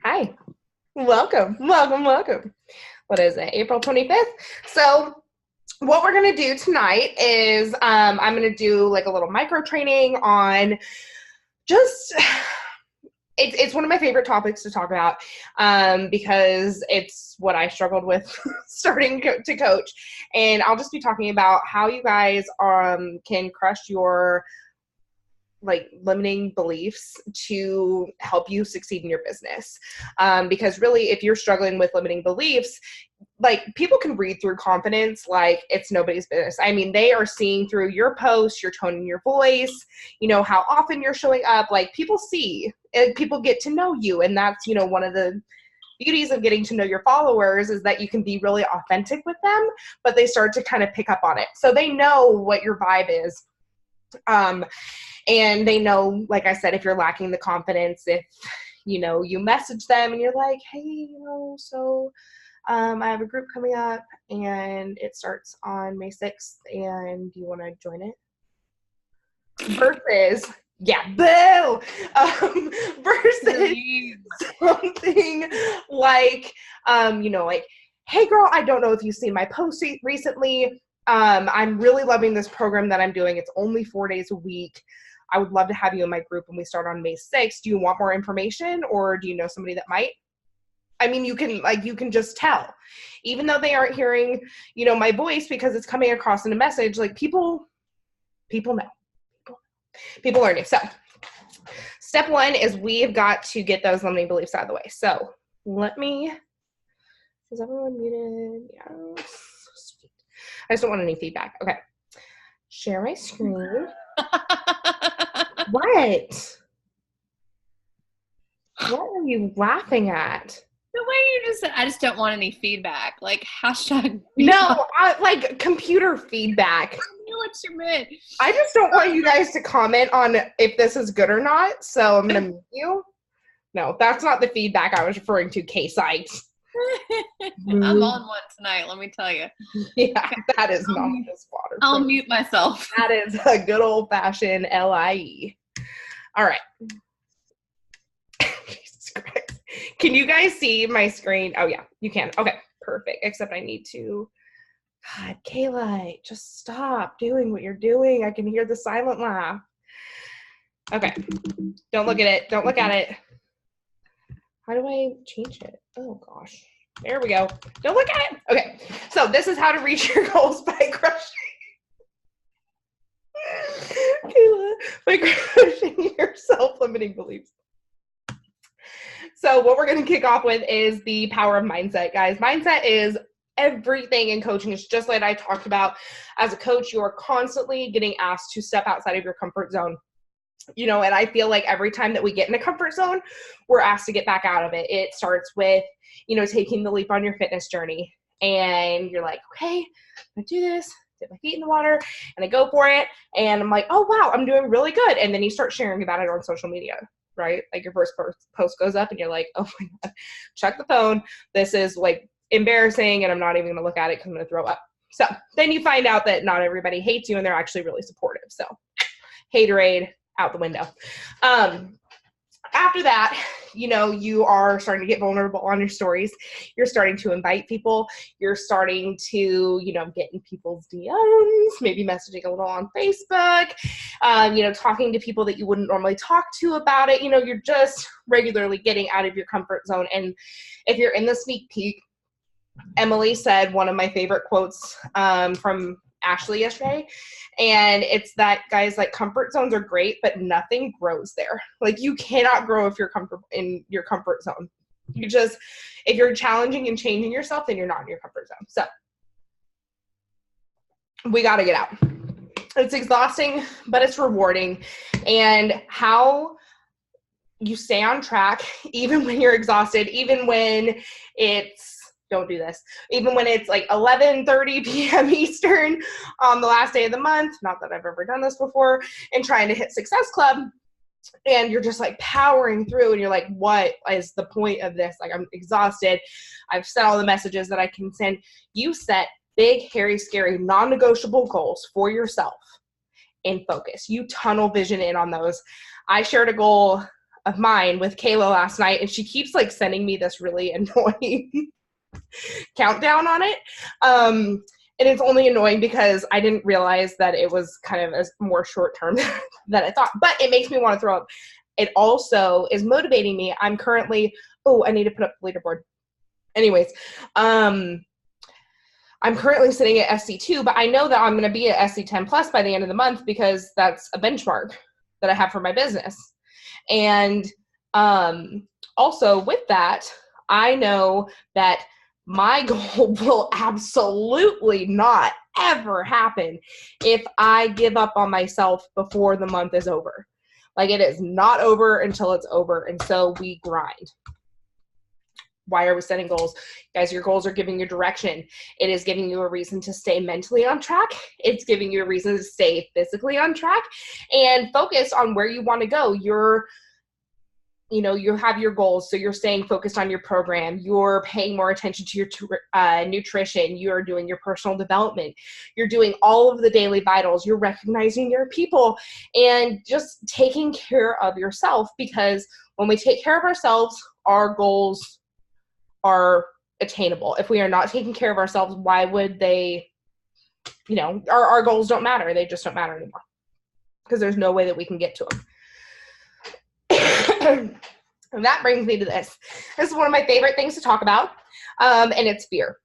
Hi, welcome, welcome, welcome. What is it, April 25th? So what we're going to do tonight is I'm going to do like a little micro training on just, it's one of my favorite topics to talk about because it's what I struggled with starting to coach. And I'll just be talking about how you guys can crush your like limiting beliefs to help you succeed in your business. Because really, if you're struggling with limiting beliefs, like people can read through confidence like it's nobody's business. I mean, they are seeing through your posts, your tone in your voice, you know, how often you're showing up. Like people see and people get to know you. And that's, you know, one of the beauties of getting to know your followers is that you can be really authentic with them, but they start to kind of pick up on it. So they know what your vibe is. And they know, like I said, if you're lacking the confidence, if, you know, you message them and you're like, hey, you know, so I have a group coming up and it starts on May 6th and do you want to join it? Versus, yeah, boo! Versus something like, you know, like, hey girl, I don't know if you've seen my post recently. I'm really loving this program that I'm doing. It's only 4 days a week. I would love to have you in my group when we start on May 6th. Do you want more information or do you know somebody that might? I mean, you can just tell, even though they aren't hearing, you know, my voice because it's coming across in a message, like people know. People learn it. So step one is we've got to get those limiting beliefs out of the way. So is everyone muted? Yeah. I just don't want any feedback. Okay. Share my screen. What? What are you laughing at? The way you just said, I just don't want any feedback. Like hashtag. No, like computer feedback. I knew what you meant. I just don't want you guys to comment on if this is good or not. So I'm going to mute you. No, that's not the feedback I was referring to, K-Site. I'm on one tonight, let me tell you. Yeah, that is not this water. I'll mute myself. That is a good old-fashioned LIE. All right. Jesus Christ. Can you guys see my screen? Oh, yeah, you can. Okay, perfect. Except I need to... God, Kayla, just stop doing what you're doing. I can hear the silent laugh. Okay. Don't look at it. Don't look at it. How do I change it? Oh, gosh. There we go. Don't look at it. Okay. So this is how to reach your goals by crushing your self-limiting beliefs. So what we're going to kick off with is the power of mindset, guys. Mindset is everything in coaching. Is just like I talked about. As a coach, you are constantly getting asked to step outside of your comfort zone. You know, and I feel like every time that we get in a comfort zone, we're asked to get back out of it. It starts with, you know, taking the leap on your fitness journey. And you're like, okay, I'm going to do this, dip my feet in the water, and I go for it. And I'm like, oh, wow, I'm doing really good. And then you start sharing about it on social media, right? Like your first post goes up and you're like, oh my God, check the phone. This is like embarrassing and I'm not even going to look at it because I'm going to throw up. So then you find out that not everybody hates you and they're actually really supportive. So haterade out the window. After that, you know, you are starting to get vulnerable on your stories. You're starting to invite people. You're starting to, you know, get in people's DMs, maybe messaging a little on Facebook, you know, talking to people that you wouldn't normally talk to about it. You know, you're just regularly getting out of your comfort zone. And if you're in the sneak peek, Emily said one of my favorite quotes from Ashley yesterday, and it's that, guys, like comfort zones are great, but nothing grows there. Like you cannot grow if you're comfortable in your comfort zone. You just, if you're challenging and changing yourself, then you're not in your comfort zone. So we got to get out. It's exhausting, but it's rewarding. And how you stay on track, even when you're exhausted, even when it's, don't do this. Even when it's like 11:30 p.m. Eastern on the last day of the month, not that I've ever done this before, and trying to hit Success Club, and you're just like powering through and you're like, what is the point of this? Like I'm exhausted. I've sent all the messages that I can send. You set big, hairy, scary, non-negotiable goals for yourself and focus. You tunnel vision in on those. I shared a goal of mine with Kayla last night, and she keeps like sending me this really annoying countdown on it. And it's only annoying because I didn't realize that it was kind of a more short term than I thought, but it makes me want to throw up. It also is motivating me. I'm currently, I need to put up the leaderboard. Anyways, I'm currently sitting at SC2, but I know that I'm going to be at SC10 plus by the end of the month because that's a benchmark that I have for my business. And also with that, I know that my goal will absolutely not ever happen if I give up on myself before the month is over. Like, it is not over until it's over. And so we grind. Why are we setting goals? Guys, your goals are giving you direction. It is giving you a reason to stay mentally on track. It's giving you a reason to stay physically on track and focus on where you want to go. You have your goals, so you're staying focused on your program. You're paying more attention to your nutrition. You're doing your personal development. You're doing all of the daily vitals. You're recognizing your people and just taking care of yourself, because when we take care of ourselves, our goals are attainable. If we are not taking care of ourselves, why would they, our goals don't matter. They just don't matter anymore because there's no way that we can get to them. And that brings me to this. This is one of my favorite things to talk about, and it's fear.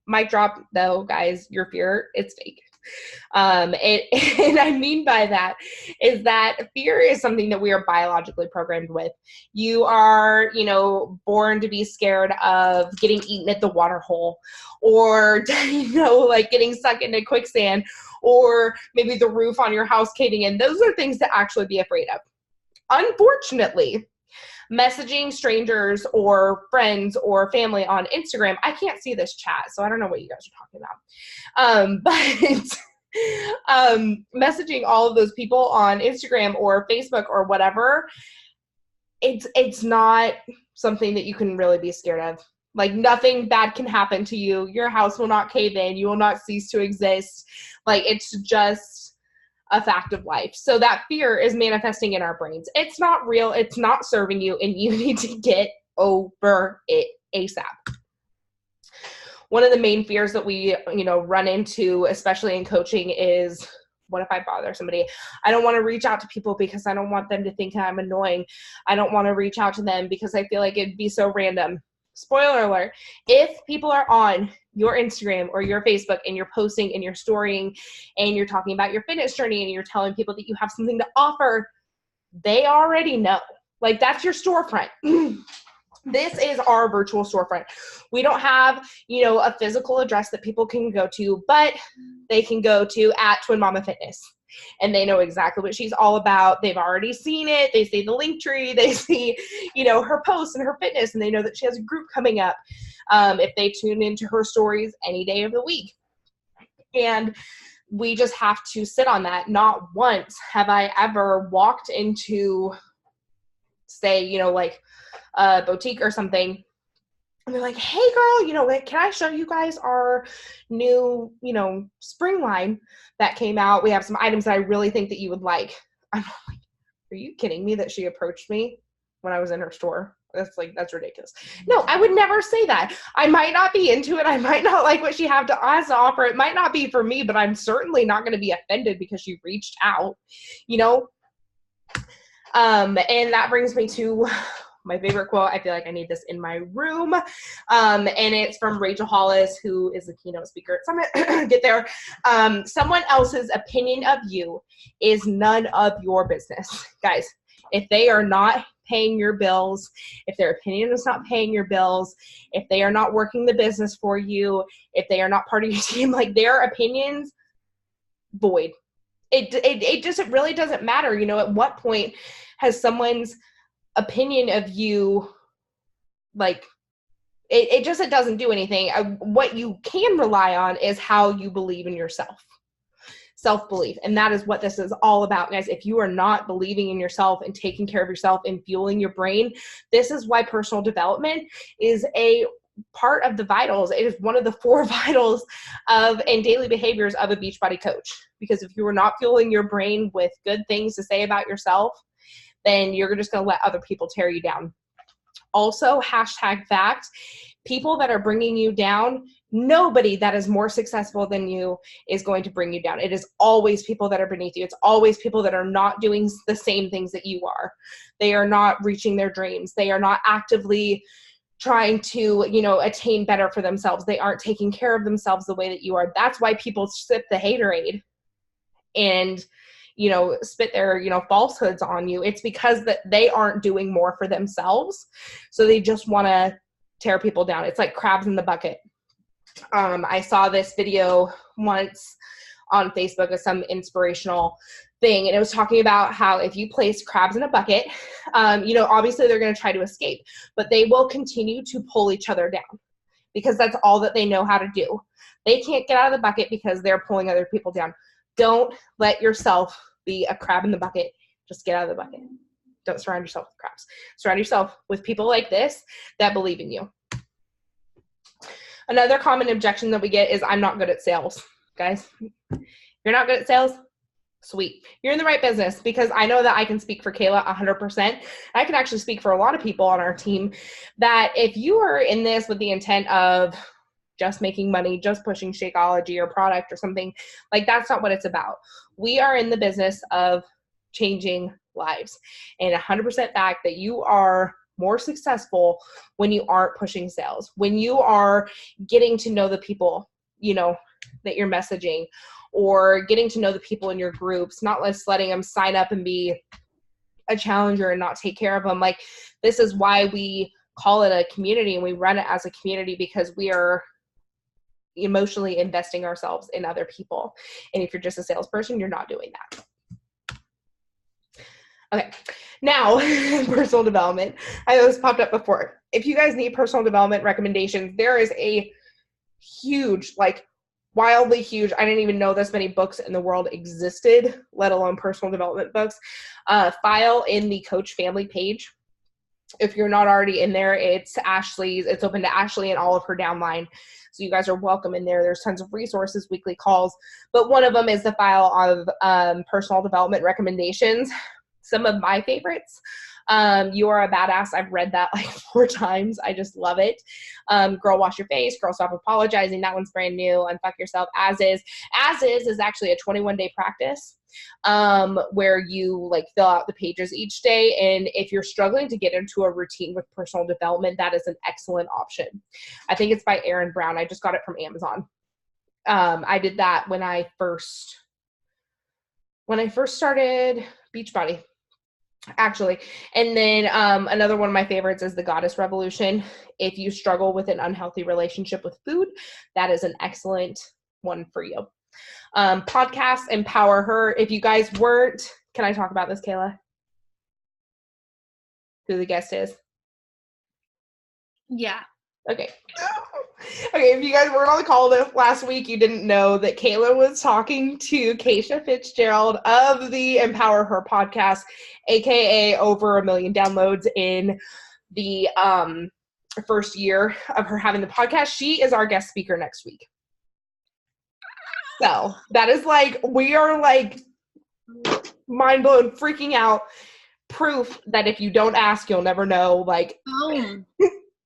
Mic drop, though, guys, your fear, it's fake. And I mean by that is that fear is something that we are biologically programmed with. You are, born to be scared of getting eaten at the water hole, or, like getting stuck into quicksand, or maybe the roof on your house caving in. Those are things to actually be afraid of. Unfortunately, messaging strangers or friends or family on Instagram, I can't see this chat, so I don't know what you guys are talking about. But messaging all of those people on Instagram or Facebook or whatever, it's not something that you can really be scared of. Like, nothing bad can happen to you. Your house will not cave in. You will not cease to exist. Like, it's just a fact of life. So that fear is manifesting in our brains. It's not real. It's not serving you, and you need to get over it ASAP. One of the main fears that we, run into, especially in coaching, is, what if I bother somebody? I don't want to reach out to people because I don't want them to think I'm annoying. I don't want to reach out to them because I feel like it'd be so random. Spoiler alert, if people are on your Instagram or your Facebook and you're posting and you're storying and you're talking about your fitness journey and you're telling people that you have something to offer, they already know. Like, that's your storefront. This is our virtual storefront. We don't have, a physical address that people can go to, but they can go to @Twin Mama Fitness. And they know exactly what she's all about. They've already seen it. They see the link tree. They see, her posts and her fitness, and they know that she has a group coming up if they tune into her stories any day of the week. And we just have to sit on that. Not once have I ever walked into, say, like a boutique or something, and they're like, hey girl, can I show you guys our new, spring line that came out? We have some items that I really think that you would like. I'm like, are you kidding me that she approached me when I was in her store? That's ridiculous. No, I would never say that. I might not be into it. I might not like what she has to offer. It might not be for me, but I'm certainly not going to be offended because she reached out, and that brings me to my favorite quote. I feel like I need this in my room. And it's from Rachel Hollis, who is a keynote speaker at Summit. Get there. Someone else's opinion of you is none of your business. Guys, if they are not paying your bills, if their opinion is not paying your bills, if they are not working the business for you, if they are not part of your team, like, their opinions, void. It really doesn't matter. At what point has someone's opinion of you, like, it doesn't do anything. What you can rely on is how you believe in yourself. Self-belief. And that is what this is all about, guys. If you are not believing in yourself and taking care of yourself and fueling your brain, this is why personal development is a part of the vitals. It is one of the 4 vitals and daily behaviors of a Beachbody coach. Because if you are not fueling your brain with good things to say about yourself, then you're just going to let other people tear you down. Also, hashtag fact, people that are bringing you down, nobody that is more successful than you is going to bring you down. It is always people that are beneath you. It's always people that are not doing the same things that you are. They are not reaching their dreams. They are not actively trying to, attain better for themselves. They aren't taking care of themselves the way that you are. That's why people sip the haterade and spit their, falsehoods on you. It's because that they aren't doing more for themselves. So they just want to tear people down. It's like crabs in the bucket. I saw this video once on Facebook of some inspirational thing, and it was talking about how if you place crabs in a bucket, obviously they're going to try to escape, but they will continue to pull each other down because that's all that they know how to do. They can't get out of the bucket because they're pulling other people down. Don't let yourself be a crab in the bucket. Just get out of the bucket. Don't surround yourself with crabs. Surround yourself with people like this that believe in you. Another common objection that we get is, I'm not good at sales. Guys, you're not good at sales? Sweet. You're in the right business, because I know that I can speak for Kayla 100%. I can actually speak for a lot of people on our team that if you are in this with the intent of just making money, just pushing Shakeology or product or something, like that's not what it's about. We are in the business of changing lives, and 100% fact that you are more successful when you aren't pushing sales, when you are getting to know the people, that you're messaging, or getting to know the people in your groups, not just letting them sign up and be a challenger and not take care of them. Like, this is why we call it a community and we run it as a community, because we are emotionally investing ourselves in other people. And if you're just a salesperson, you're not doing that. Okay, now personal development. I know this popped up before. If you guys need personal development recommendations, there is a huge, wildly huge, I didn't even know this many books in the world existed, let alone personal development books, file in the Coach Family page. If you're not already in there, it's Ashley's. It's open to Ashley and all of her downline. So you guys are welcome in there. There's tons of resources, weekly calls, but one of them is the file of personal development recommendations. Some of my favorites. You Are a Badass. I've read that 4 times. I just love it. Girl Wash Your Face. Girl Stop Apologizing. That one's brand new. Unfuck Yourself. As Is. As Is actually a 21-day practice where you fill out the pages each day. And if you're struggling to get into a routine with personal development, that is an excellent option. I think it's by Erin Brown. I just got it from Amazon. I did that when I first started Beachbody, actually. And then another one of my favorites is The Goddess Revolution. If you struggle with an unhealthy relationship with food, that is an excellent one for you. Podcast Empower Her. If you guys weren't, can I talk about this, Kayla? Who the guest is? Yeah. Okay. Okay, if you guys weren't on the call last week, you didn't know that Kayla was talking to Keisha Fitzgerald of the Empower Her podcast, aka over 1 million downloads in the first year of her having the podcast. She is our guest speaker next week. So that is we are mind blown, freaking out, proof that if you don't ask, you'll never know.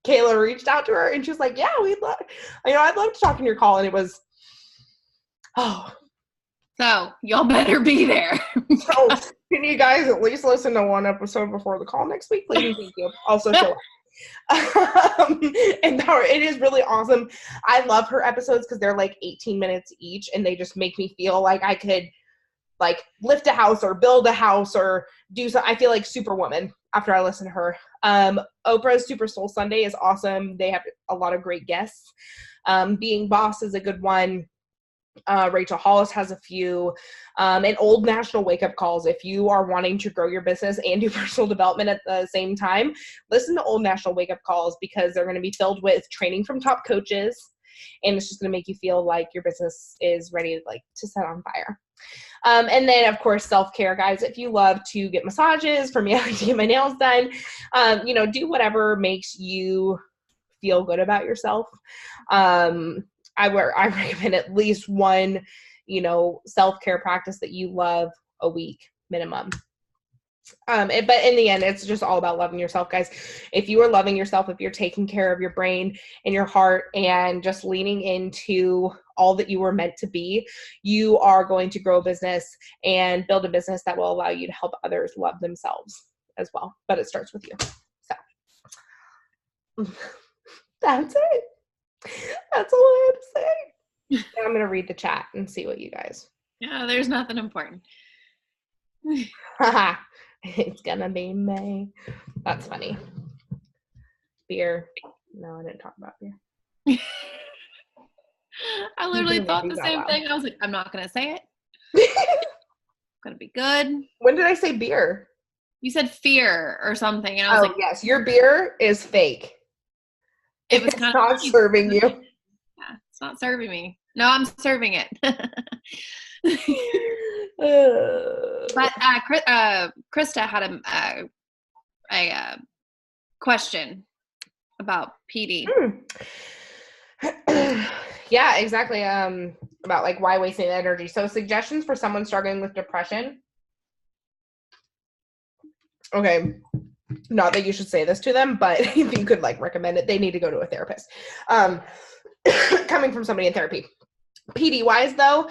Kayla reached out to her and she was like, yeah, I'd love to talk in your call. And it was, So y'all better be there. So can you guys at least listen to one episode before the call next week, please? Thank you. Also show up. Empower. It is really awesome. I love her episodes because they're 18 minutes each, and they just make me feel like I could lift a house or build a house or do something. I feel like Superwoman after I listen to her. Oprah's Super Soul Sunday is awesome. They have a lot of great guests. Being Boss is a good one. Rachel Hollis has a few. And Old National Wake Up Calls. If you are wanting to grow your business and do personal development at the same time, listen to Old National Wake Up Calls, because they're going to be filled with training from top coaches. And it's just going to make you feel like your business is ready to set on fire. And then, of course, self-care, guys. If you love to get massages, for me, I like to get my nails done. Do whatever makes you feel good about yourself. I recommend at least one, self-care practice that you love a week minimum. But in the end, it's just all about loving yourself, guys. If you are loving yourself, if you're taking care of your brain and your heart and just leaning into all that you were meant to be, you are going to grow a business and build a business that will allow you to help others love themselves as well. But it starts with you. So that's it. That's all I have to say. I'm going to read the chat and see what you guys. Yeah, there's nothing important. It's gonna be May. That's funny. Beer. No, I didn't talk about beer. I literally thought the same thing. I was like, I'm not gonna say it. Gonna be good. When did I say beer? You said fear or something, and I was like, yes, your beer is fake. It was not funny. Serving you. Yeah, it's not serving me. No, I'm serving it. But Krista had a question about PD. Yeah, exactly. About like why wasting the energy. So suggestions for someone struggling with depression. Okay, not that you should say this to them, but if you could like recommend it, they need to go to a therapist. Coming from somebody in therapy. PD wise though,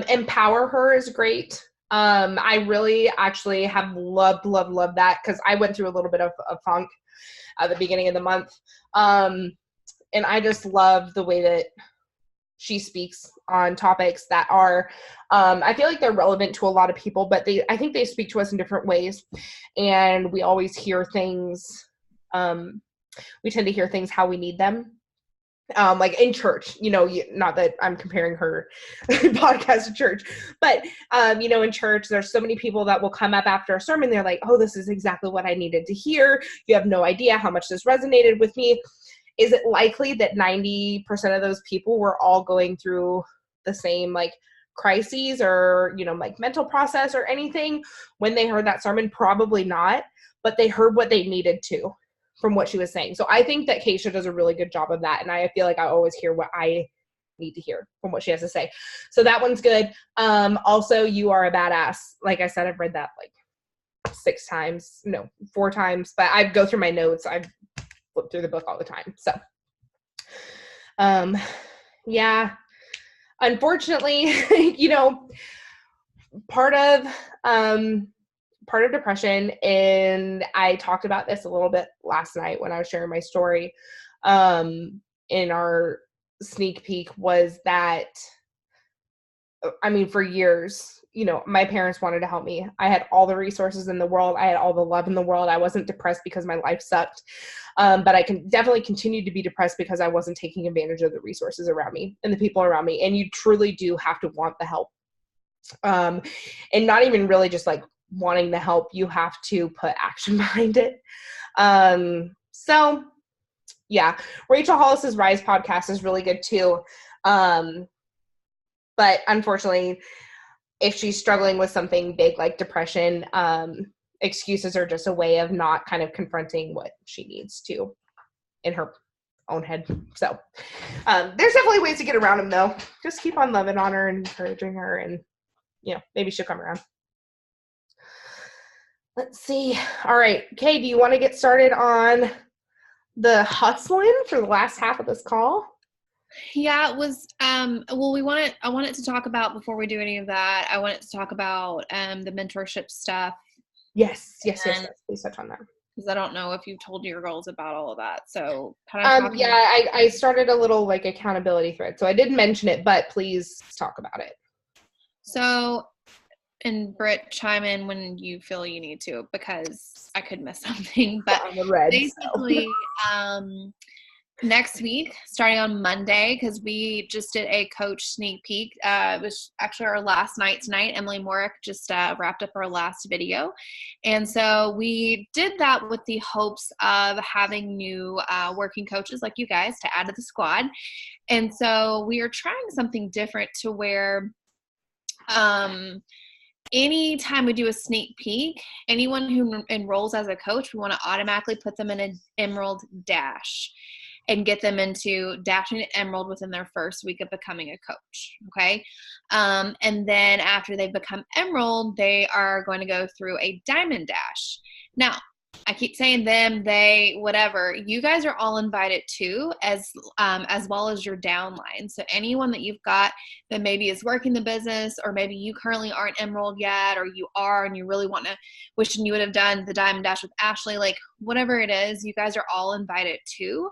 empower her is great. I really actually have loved that because I went through a little bit of a funk at the beginning of the month. And I just love the way that she speaks on topics that are, I feel like they're relevant to a lot of people, but I think they speak to us in different ways. And we always hear things, we tend to hear things how we need them. Like in church, not that I'm comparing her podcast to church, but, in church, there's so many people that will come up after a sermon. They're like, oh, this is exactly what I needed to hear. You have no idea how much this resonated with me. Is it likely that 90% of those people were all going through the same like crises or, like mental process or anything when they heard that sermon? Probably not, but they heard what they needed to from what she was saying. So I think that Keisha does a really good job of that. And I feel like I always hear what I need to hear from what she has to say. So that one's good. Also, You Are a Badass. Like I said, I've read that like 4 times, but I go through my notes. I've flipped through the book all the time. So, yeah, unfortunately, part of depression, and I talked about this a little bit last night when I was sharing my story, in our sneak peek, was that, for years, my parents wanted to help me. I had all the resources in the world. I had all the love in the world. I wasn't depressed because my life sucked. But I can definitely continue to be depressed because I wasn't taking advantage of the resources around me and the people around me. And you truly do have to want the help. And not even really just like wanting the help, you have to put action behind it. So yeah, Rachel Hollis's Rise podcast is really good too. But unfortunately, if she's struggling with something big like depression, excuses are just a way of not kind of confronting what she needs to in her own head. So there's definitely ways to get around them though. Just keep on loving on her and encouraging her, and maybe she'll come around. Let's see. All right, Kay, do you want to get started on the hustling for the last half of this call? Yeah, it was, I wanted to talk about, before we do any of that, I wanted to talk about the mentorship stuff. Yes. Please touch on that. Because I don't know if you've told your girls about all of that. So I started a little like accountability thread. So I did mention it, but please talk about it. So, and Britt, chime in when you feel you need to, because I could miss something. But basically, next week, starting on Monday, because we just did a coach sneak peek. It was actually our last night tonight. Emily Morick just wrapped up our last video. And so we did that with the hopes of having new working coaches like you guys to add to the squad. And so we are trying something different to where anytime we do a sneak peek, anyone who enrolls as a coach, we want to automatically put them in an Emerald Dash. and get them into dashing to emerald within their first week of becoming a coach. Okay. And then after they become emerald, they are going to go through a diamond dash. Now, I keep saying them, they, whatever. You guys are all invited too, as well as your downline. So anyone that you've got that maybe is working the business, or maybe you currently aren't emerald yet, or you are and you really want to, wishing you would have done the diamond dash with Ashley, like whatever it is, you guys are all invited too.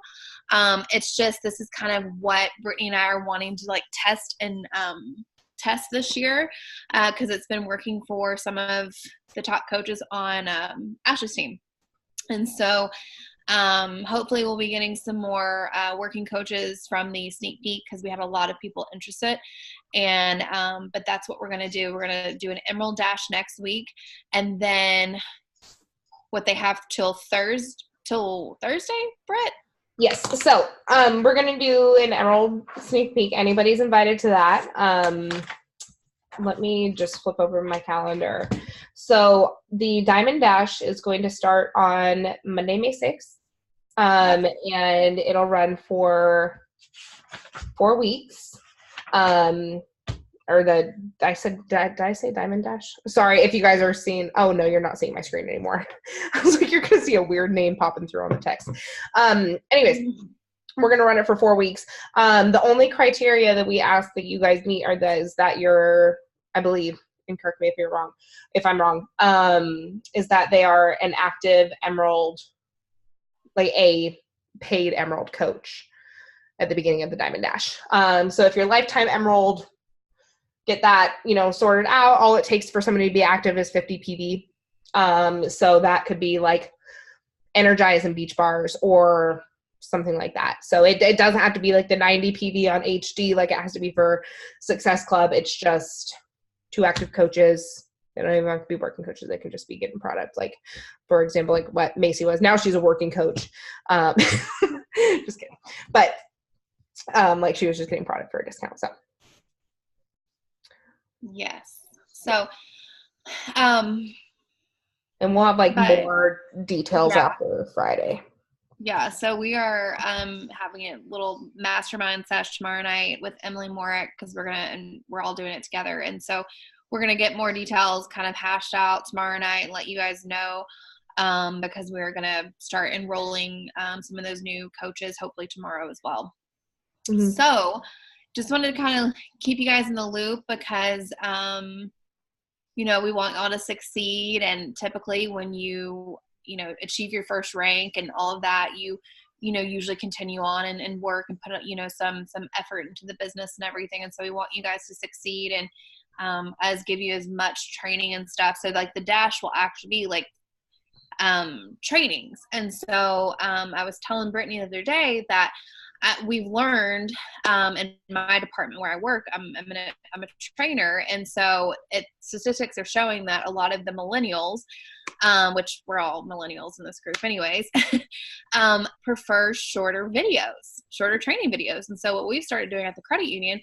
It's just, this is kind of what Brittany and I are wanting to like test this year, because it's been working for some of the top coaches on Ashley's team. And so hopefully we'll be getting some more working coaches from the sneak peek, because we have a lot of people interested. And but that's what we're going to do. We're going to do an emerald dash next week, and then what they have till Thursday, Brett? Yes. So we're going to do an emerald sneak peek. Anybody's invited to that. Let me just flip over my calendar. So the Diamond Dash is going to start on Monday, May 6th. And it'll run for 4 weeks. Did I say Diamond Dash? Sorry if you guys are seeing, oh no, you're not seeing my screen anymore. I was like, you're going to see a weird name popping through on the text. Anyways, we're going to run it for 4 weeks. The only criteria that we ask that you guys meet is that you're, I believe, and correct me if I'm wrong, is that they are an active emerald, like a paid emerald coach at the beginning of the Diamond Dash. So if you're lifetime emerald, get that, sorted out. All it takes for somebody to be active is 50 PV. So that could be like Energize and beach bars or something like that. So it doesn't have to be like the 90 PV on HD like it has to be for Success Club. It's just 2 active coaches. They don't even have to be working coaches. They can just be getting product. Like, for example, like what Macy was. Now she's a working coach. Just kidding. But like she was just getting product for a discount. So yes. So and we'll have like more details after Friday. Yeah, so we are having a little mastermind sesh tomorrow night with Emily Morick, because we're all doing it together. And so we're going to get more details kind of hashed out tomorrow night and let you guys know, because we're going to start enrolling some of those new coaches hopefully tomorrow as well. Mm-hmm. So just wanted to kind of keep you guys in the loop, because we want y'all to succeed. And typically when you achieve your first rank and all of that, you usually continue on and work and put, some effort into the business and everything. And so we want you guys to succeed and as give you as much training and stuff. So like the dash will actually be like trainings. And so I was telling Brittany the other day that we've learned in my department where I work, I'm a trainer. And so statistics are showing that a lot of the millennials, which we're all millennials in this group anyways, prefer shorter training videos. And so what we've started doing at the credit union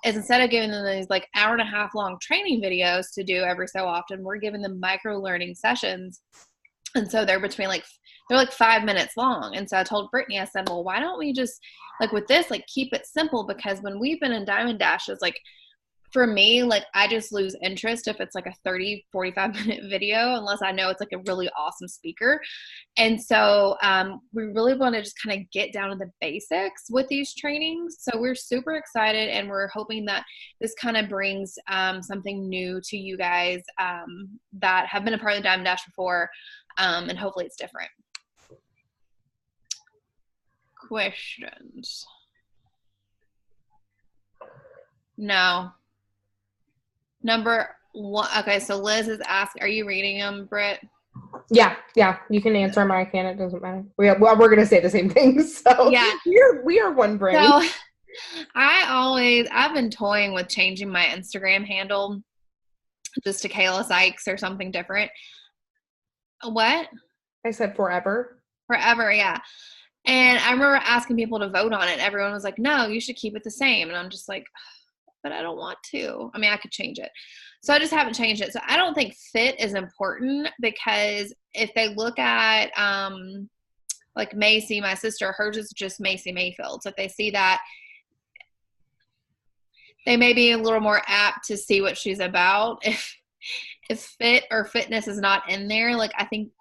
is instead of giving them these like 1.5 hour long training videos to do every so often, we're giving them micro learning sessions. And so they're like 5 minutes long. And so I told Brittany, I said, well, why don't we just like with this, like keep it simple? Because when we've been in Diamond Dashes, like for me, like I just lose interest if it's like a 30, 45 minute video, unless I know it's like a really awesome speaker. And so we really want to just kind of get down to the basics with these trainings. So we're super excited, and we're hoping that this kind of brings something new to you guys that have been a part of the Diamond Dash before. And hopefully it's different. Questions? No. Number 1. Okay, so Liz is asking, are you reading them, Britt? Yeah. You can answer them. I can. It doesn't matter. We're going to say the same thing. So yeah, we are one brain. So I've been toying with changing my Instagram handle just to Kayla Sykes or something different. What? I said forever. Forever, yeah. And I remember asking people to vote on it. Everyone was like, no, you should keep it the same. And I'm just like, but I don't want to. I mean, I could change it. So I just haven't changed it. So I don't think fit is important, because if they look at like Macy, my sister, hers is just Macy Mayfield. So if they see that, they may be a little more apt to see what she's about. If fit or fitness is not in there, like I think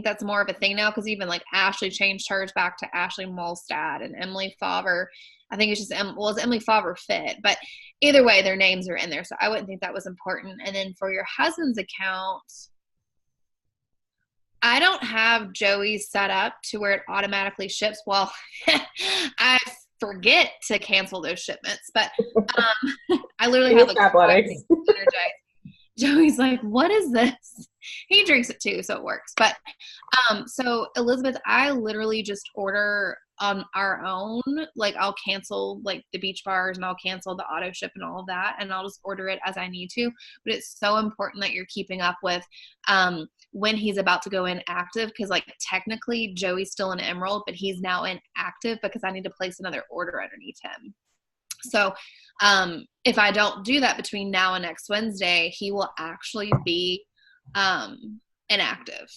that's more of a thing now, because even like Ashley changed hers back to Ashley Molstad, and Emily Favre, I think it's just it's Emily Favre Fit, but either way their names are in there, so I wouldn't think that was important. And then for your husband's account, I don't have Joey's set up to where it automatically ships. Well, I forget to cancel those shipments, but I literally have like athletics. Energized. Joey's like, what is this? He drinks it too, so it works. But so Elizabeth, I literally just order on our own. Like I'll cancel like the beach bars, and I'll cancel the auto ship and all of that, and I'll just order it as I need to. But it's so important that you're keeping up with when he's about to go inactive, because like technically Joey's still in Emerald, but he's now inactive because I need to place another order underneath him. So if I don't do that between now and next Wednesday, he will actually be inactive.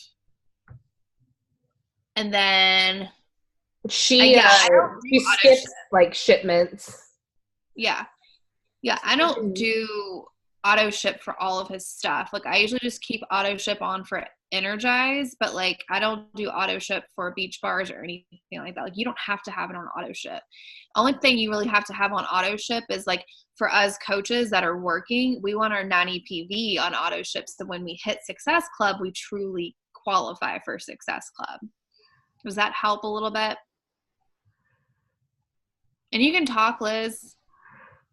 And then she skips like shipments. Yeah, I don't do auto ship for all of his stuff. Like I usually just keep auto ship on for Energize, but like I don't do auto ship for beach bars or anything like that. Like you don't have to have it on auto ship. Only thing you really have to have on auto ship is like for us coaches that are working, we want our 90 PV on auto ship, so when we hit Success Club, we truly qualify for Success Club. Does that help a little bit? And you can talk, Liz.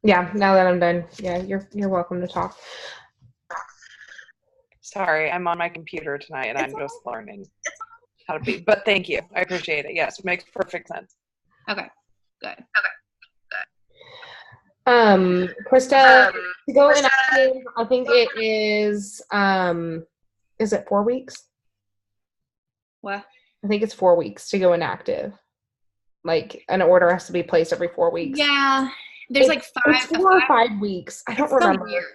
Yeah, now that I'm done. Yeah, you're welcome to talk. Sorry, I'm on my computer tonight and I'm just learning how to be. But thank you. I appreciate it. Yes, it makes perfect sense. Okay, good. Krista, to go inactive, I think it is it 4 weeks? What? I think it's 4 weeks to go inactive. Like an order has to be placed every 4 weeks. Yeah. There's like 5. It's 4 or 5 weeks. I don't remember. So weird.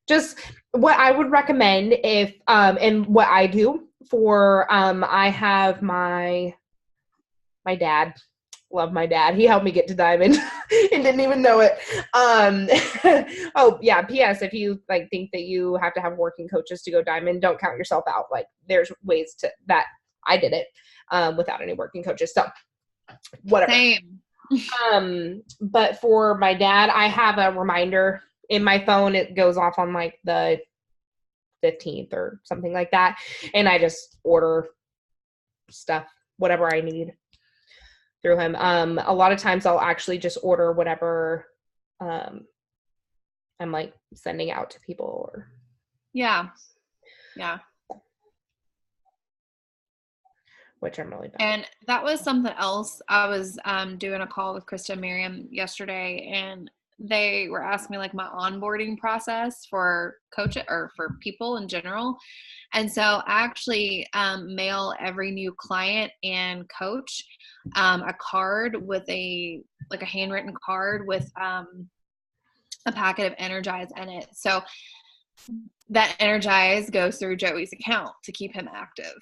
Just what I would recommend if and what I do for I have my dad. Love my dad. He helped me get to Diamond and didn't even know it. Oh yeah, PS, if you like think that you have to have working coaches to go Diamond, don't count yourself out. Like there's ways to that. I did it without any working coaches. So whatever. Same. But for my dad, I have a reminder in my phone. It goes off on like the 15th or something like that. And I just order stuff, whatever I need through him. A lot of times I'll actually just order whatever I'm like sending out to people or. Yeah. Which I'm really bad. And that was something else. I was doing a call with Krista and Miriam yesterday, and they were asking me like my onboarding process for coach or for people in general. And so I actually mail every new client and coach a card with a handwritten card with a packet of Energize in it. So that Energize goes through Joey's account to keep him active.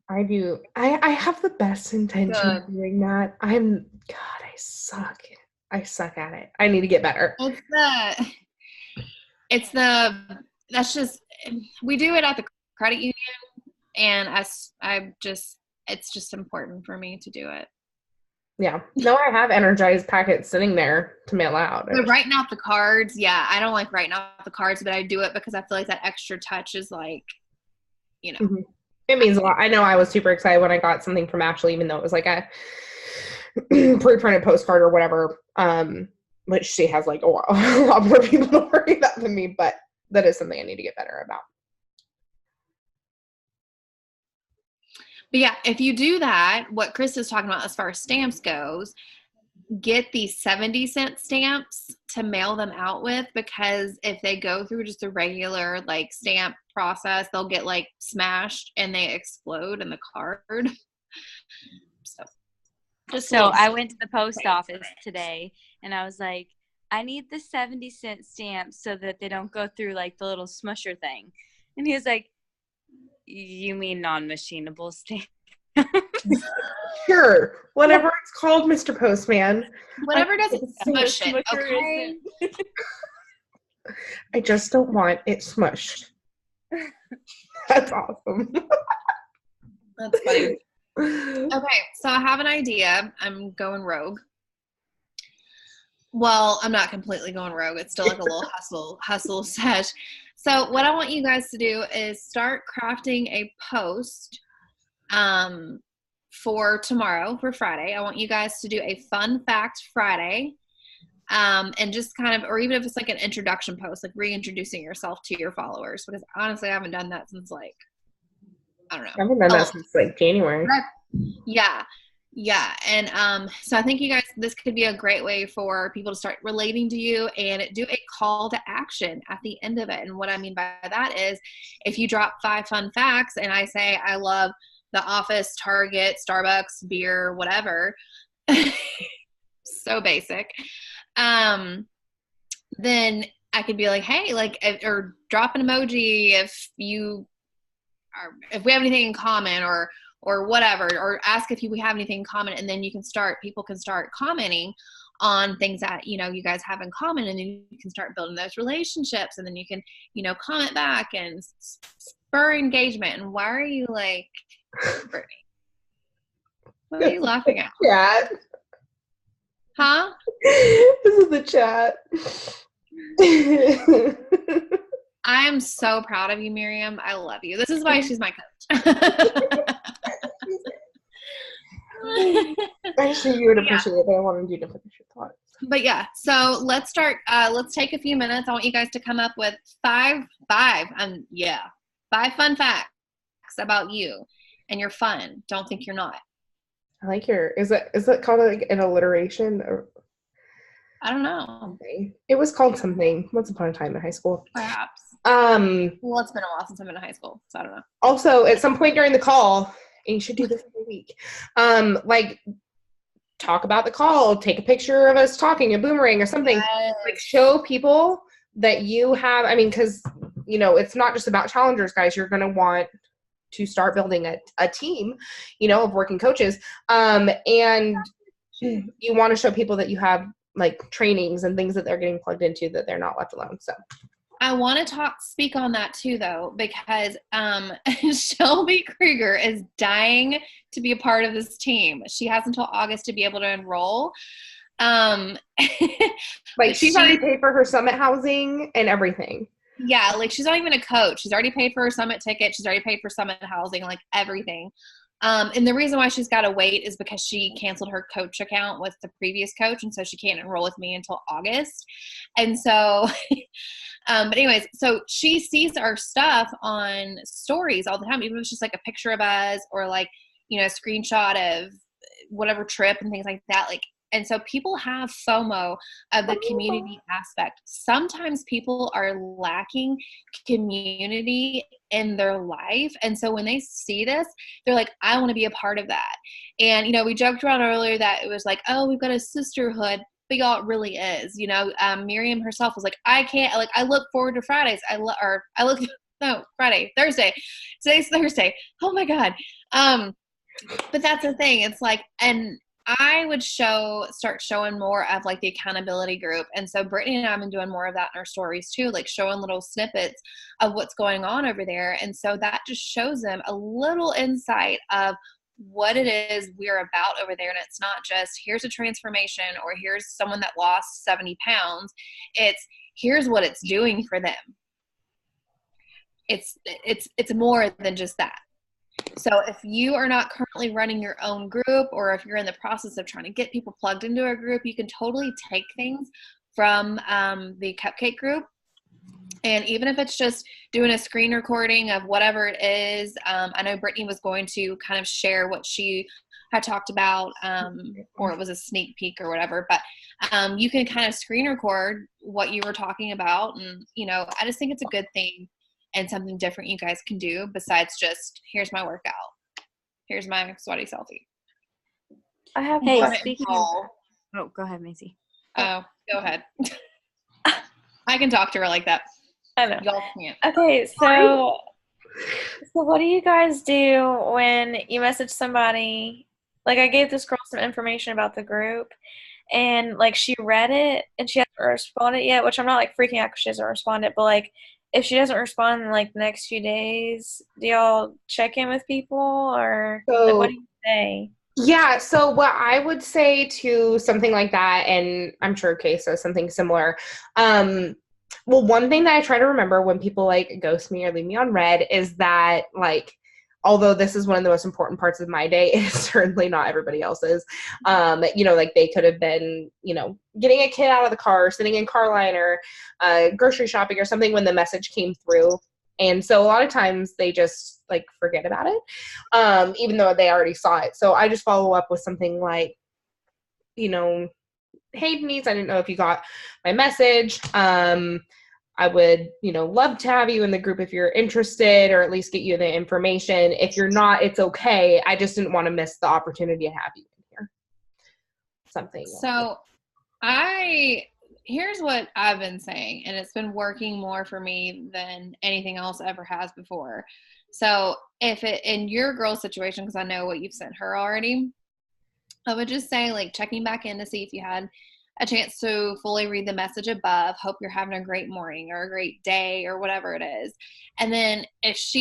I do. I have the best intention of doing that. I suck. I suck at it. I need to get better. That's just, we do it at the credit union, and it's just important for me to do it. Yeah. No, I have Energized packets sitting there to mail out. But writing out the cards, yeah, I don't like writing out the cards, but I do it because I feel like that extra touch is like, you know. Mm-hmm. It means a lot. I know I was super excited when I got something from Ashley, even though it was like a pre-printed postcard or whatever, which she has like a lot more people to worry about than me, but that is something I need to get better about. But yeah, if you do that, what Chris is talking about as far as stamps goes, get these 70-cent stamps to mail them out with, because if they go through just a regular like stamp process, they'll get like smashed and they explode in the card. So I went to the post office today and I was like, I need the 70-cent stamps so that they don't go through like the little smusher thing. And he was like, You mean non-machinable stamp? Sure, whatever it's called, Mr. Postman. Whatever doesn't smush it, okay? I just don't want it smushed. That's awesome. That's funny. Okay, so I have an idea. I'm going rogue. Well, I'm not completely going rogue. It's still like a little hustle sesh. So what I want you guys to do is start crafting a post for tomorrow, for Friday. I want you guys to do a fun fact Friday. And just kind of, or even if it's like an introduction post, like reintroducing yourself to your followers, because honestly, I haven't done that since like, I don't know. I haven't done that since like January. Yeah. And so I think you guys, this could be a great way for people to start relating to you and do a call to action at the end of it. And what I mean by that is if you drop 5 fun facts and I say, I love the Office, Target, Starbucks, beer, whatever, so basic. Then I could be like, hey, like, or drop an emoji if we have anything in common or whatever, or ask if we have anything in common. And then people can start commenting on things that, you guys have in common. And then you can start building those relationships, and then you can, comment back and spur engagement. And why are you like, Brittany? What are you laughing at? Chat. Huh? This is the chat. I am so proud of you, Miriam. I love you. This is why she's my coach. Actually, you would appreciate it, but I wanted you to finish your thoughts. But yeah, so let's start. Let's take a few minutes. I want you guys to come up with 5 fun facts about you and you're fun. Don't think you're not. I like is it called like an alliteration? Or I don't know. something? It was called something once upon a time in high school. Perhaps. Well, it's been a while since I've been in high school, so I don't know. Also, at some point during the call, and you should do this every week, like talk about the call, take a picture of us talking, a boomerang or something. Yes. Like show people that you have, because, it's not just about challengers, guys. You're going to want to start building a team, of working coaches. And you want to show people that you have like trainings and things that they're getting plugged into, that they're not left alone. So I want to speak on that too, though, because Shelby Krieger is dying to be a part of this team. She has until August to be able to enroll. Like she's already paid for her summit housing and everything. Yeah, like she's not even a coach. She's already paid for her summit ticket. She's already paid for summit housing, like everything. And the reason why she's got to wait is because she canceled her coach account with the previous coach, and so she can't enroll with me until August. And so, but anyways, so she sees our stuff on stories all the time, even if it's just like a picture of us or like, a screenshot of whatever trip and things like that. Like, and so people have FOMO of the community aspect. Sometimes people are lacking community in their life. And so when they see this, they're like, I want to be a part of that. And, we joked around earlier that it was like, oh, we've got a sisterhood. But y'all, it really is. Miriam herself was like, I look forward to Fridays. Thursday. Today's Thursday. Oh my God. But that's the thing. It's like, and I would start showing more of like the accountability group. And so Brittany and I have been doing more of that in our stories too, like showing little snippets of what's going on over there. And so that just shows them a little insight of what it is we're about over there. And it's not just here's a transformation or here's someone that lost 70 pounds. It's here's what it's doing for them. It's more than just that. So if you are not currently running your own group, or if you're in the process of trying to get people plugged into a group, you can totally take things from the cupcake group. And even if it's just doing a screen recording of whatever it is, I know Brittany was going to kind of share what she had talked about, or it was a sneak peek or whatever, but you can kind of screen record what you were talking about. And, I just think it's a good thing. And something different you guys can do besides just, here's my workout. Here's my sweaty selfie. I have speaking of, oh, go ahead, Macy. Oh, go ahead. I can talk to her like that. I know. Y'all can't. Okay, so So what do you guys do when you message somebody? Like I gave this girl some information about the group and like she read it and she hasn't responded yet, which I'm not like freaking out because she hasn't responded, but like if she doesn't respond in like the next few days, do y'all check in with people or like what So do you say? yeah, so what I would say to something like that, and I'm sure Kay says something similar. Well, one thing that I try to remember when people like ghost me or leave me on red is that like, although this is one of the most important parts of my day, it's certainly not everybody else's. Like they could have been, getting a kid out of the car, sitting in car line or grocery shopping or something when the message came through. And so a lot of times they just like forget about it, even though they already saw it. So I just follow up with something like, hey Denise, I didn't know if you got my message. I would, love to have you in the group if you're interested, or at least get you the information. If you're not, it's okay. I just didn't want to miss the opportunity to have you in here. Something. So here's what I've been saying, and it's been working more for me than anything else ever has before. So if it in your girl's situation, because I know what you've sent her already, I would just say like checking back in to see if you had a chance to fully read the message above. Hope you're having a great morning or a great day or whatever it is. And then if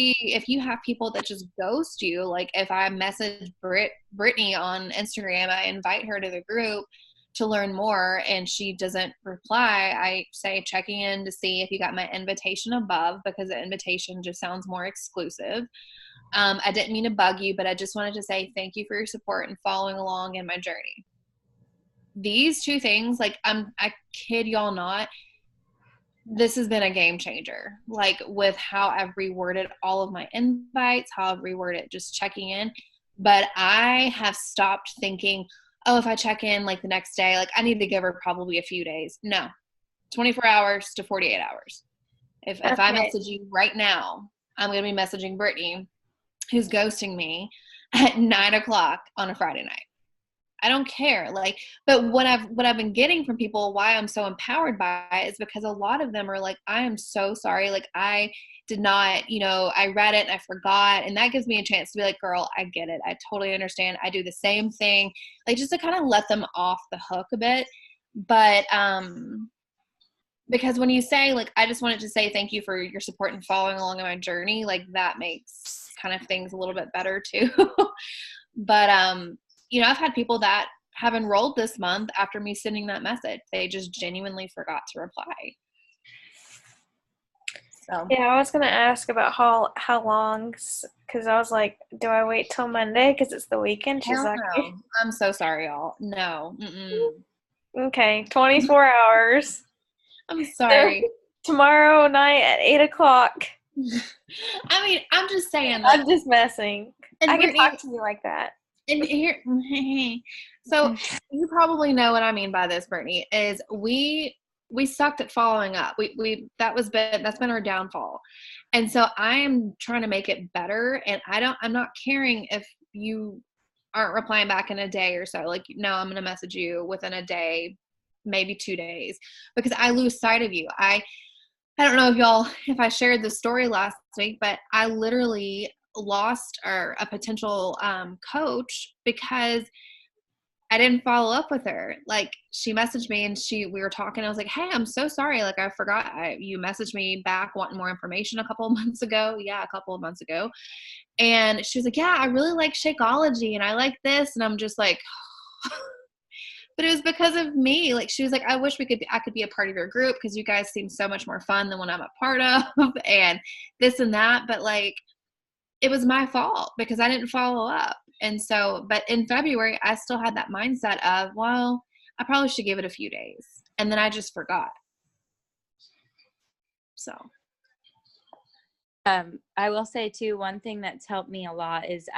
you have people that just ghost you, like if I message Brittany on Instagram, I invite her to the group to learn more and she doesn't reply, I say checking in to see if you got my invitation above, because the invitation just sounds more exclusive. I didn't mean to bug you, but I just wanted to say thank you for your support and following along in my journey. These two things, like I kid y'all not, this has been a game changer. Like with how I've reworded all of my invites, how I've reworded just checking in. But I have stopped thinking, oh, if I check in like the next day, like I need to give her probably a few days. No, 24 hours to 48 hours. If I message you right now, I'm going to be messaging Brittany, who's ghosting me at 9:00 on a Friday night. I don't care. Like, but what I've been getting from people, why I'm so empowered by it, is because a lot of them are like, I am so sorry. Like I did not, I read it and I forgot. And that gives me a chance to be like, girl, I get it. I totally understand. I do the same thing. Like just to kind of let them off the hook a bit. But, because when you say like, I just wanted to say thank you for your support and following along on my journey, like that makes kind of things a little bit better too. But, I've had people that have enrolled this month after me sending that message. They just genuinely forgot to reply. So Yeah, I was gonna ask about how long, because I was like, do I wait till Monday because it's the weekend? She's like, no. I'm so sorry, y'all. No. okay, 24 hours. I'm sorry. Tomorrow night at 8:00. I mean, I'm just saying. Like, I'm just messing. And I can Brittany, talk to you like that. And here, so you probably know what I mean by this, Brittany, is we sucked at following up. That's been our downfall. And so I am trying to make it better. And I'm not caring if you aren't replying back in a day or so. Like, no, I'm going to message you within a day, maybe 2 days, because I lose sight of you. I don't know if I shared the story last week, but I literally lost a potential coach because I didn't follow up with her. Like she messaged me and we were talking. I was like, hey, I'm so sorry. Like I forgot you messaged me back wanting more information a couple of months ago. Yeah, a couple of months ago. And she was like, yeah, I really like Shakeology and I like this. And I'm just like, but it was because of me. Like she was like, I wish I could be a part of your group because you guys seem so much more fun than when I'm a part of and this and that. But like, it was my fault because I didn't follow up. And so, but in February, I still had that mindset of, well, I probably should give it a few days. And then I just forgot. So. I will say too, one thing that's helped me a lot is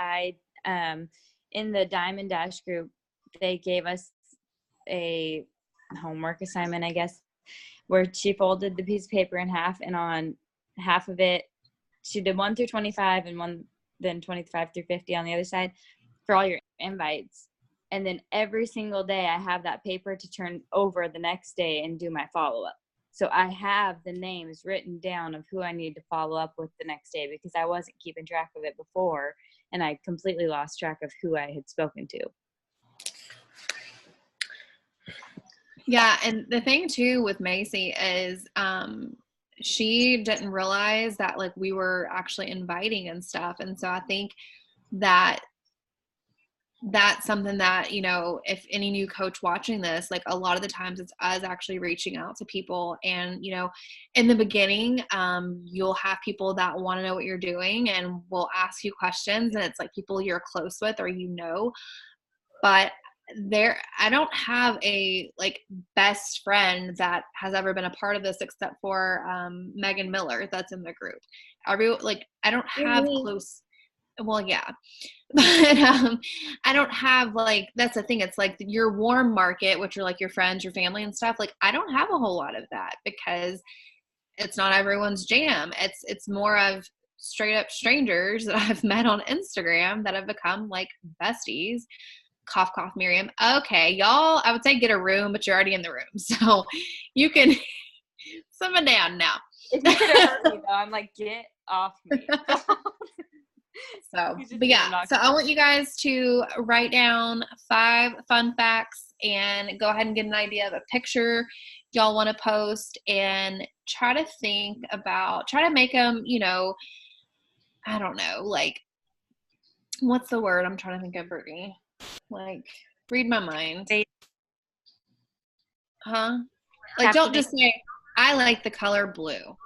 in the Diamond Dash group, they gave us a homework assignment, I guess, where she folded the piece of paper in half, and on half of it, she did 1 through 25 and then 25 through 50 on the other side for all your invites. And then every single day I have that paper to turn over the next day and do my follow-up. So I have the names written down of who I need to follow up with the next day because I wasn't keeping track of it before, and I completely lost track of who I had spoken to. Yeah, and the thing too with Macy is she didn't realize that like we were actually inviting and stuff. And so I think that that's something that, you know, if any new coach watching this, like a lot of the times it's us actually reaching out to people. And, you know, in the beginning, you'll have people that want to know what you're doing and will ask you questions, and it's like people you're close with or, you know, but I don't have a like best friend that has ever been a part of this except for Megan Miller that's in the group. I don't have close. Well, yeah, but I don't have like, that's the thing. It's like your warm market, which are like your friends, your family and stuff. Like I don't have a whole lot of that because it's not everyone's jam. It's more of straight up strangers that I've met on Instagram that have become like besties. Cough, cough, Miriam. Okay, y'all, I would say get a room, but you're already in the room. So you can simmer down now. If you could have heard me though, I'm like, get off me. So, but yeah, so I want you guys to write down 5 fun facts and go ahead and get an idea of a picture y'all want to post and try to make them, you know, I don't know, like, what's the word I'm trying to think of, Brittany? Like, read my mind. Huh? Like, don't just say, I like the color blue.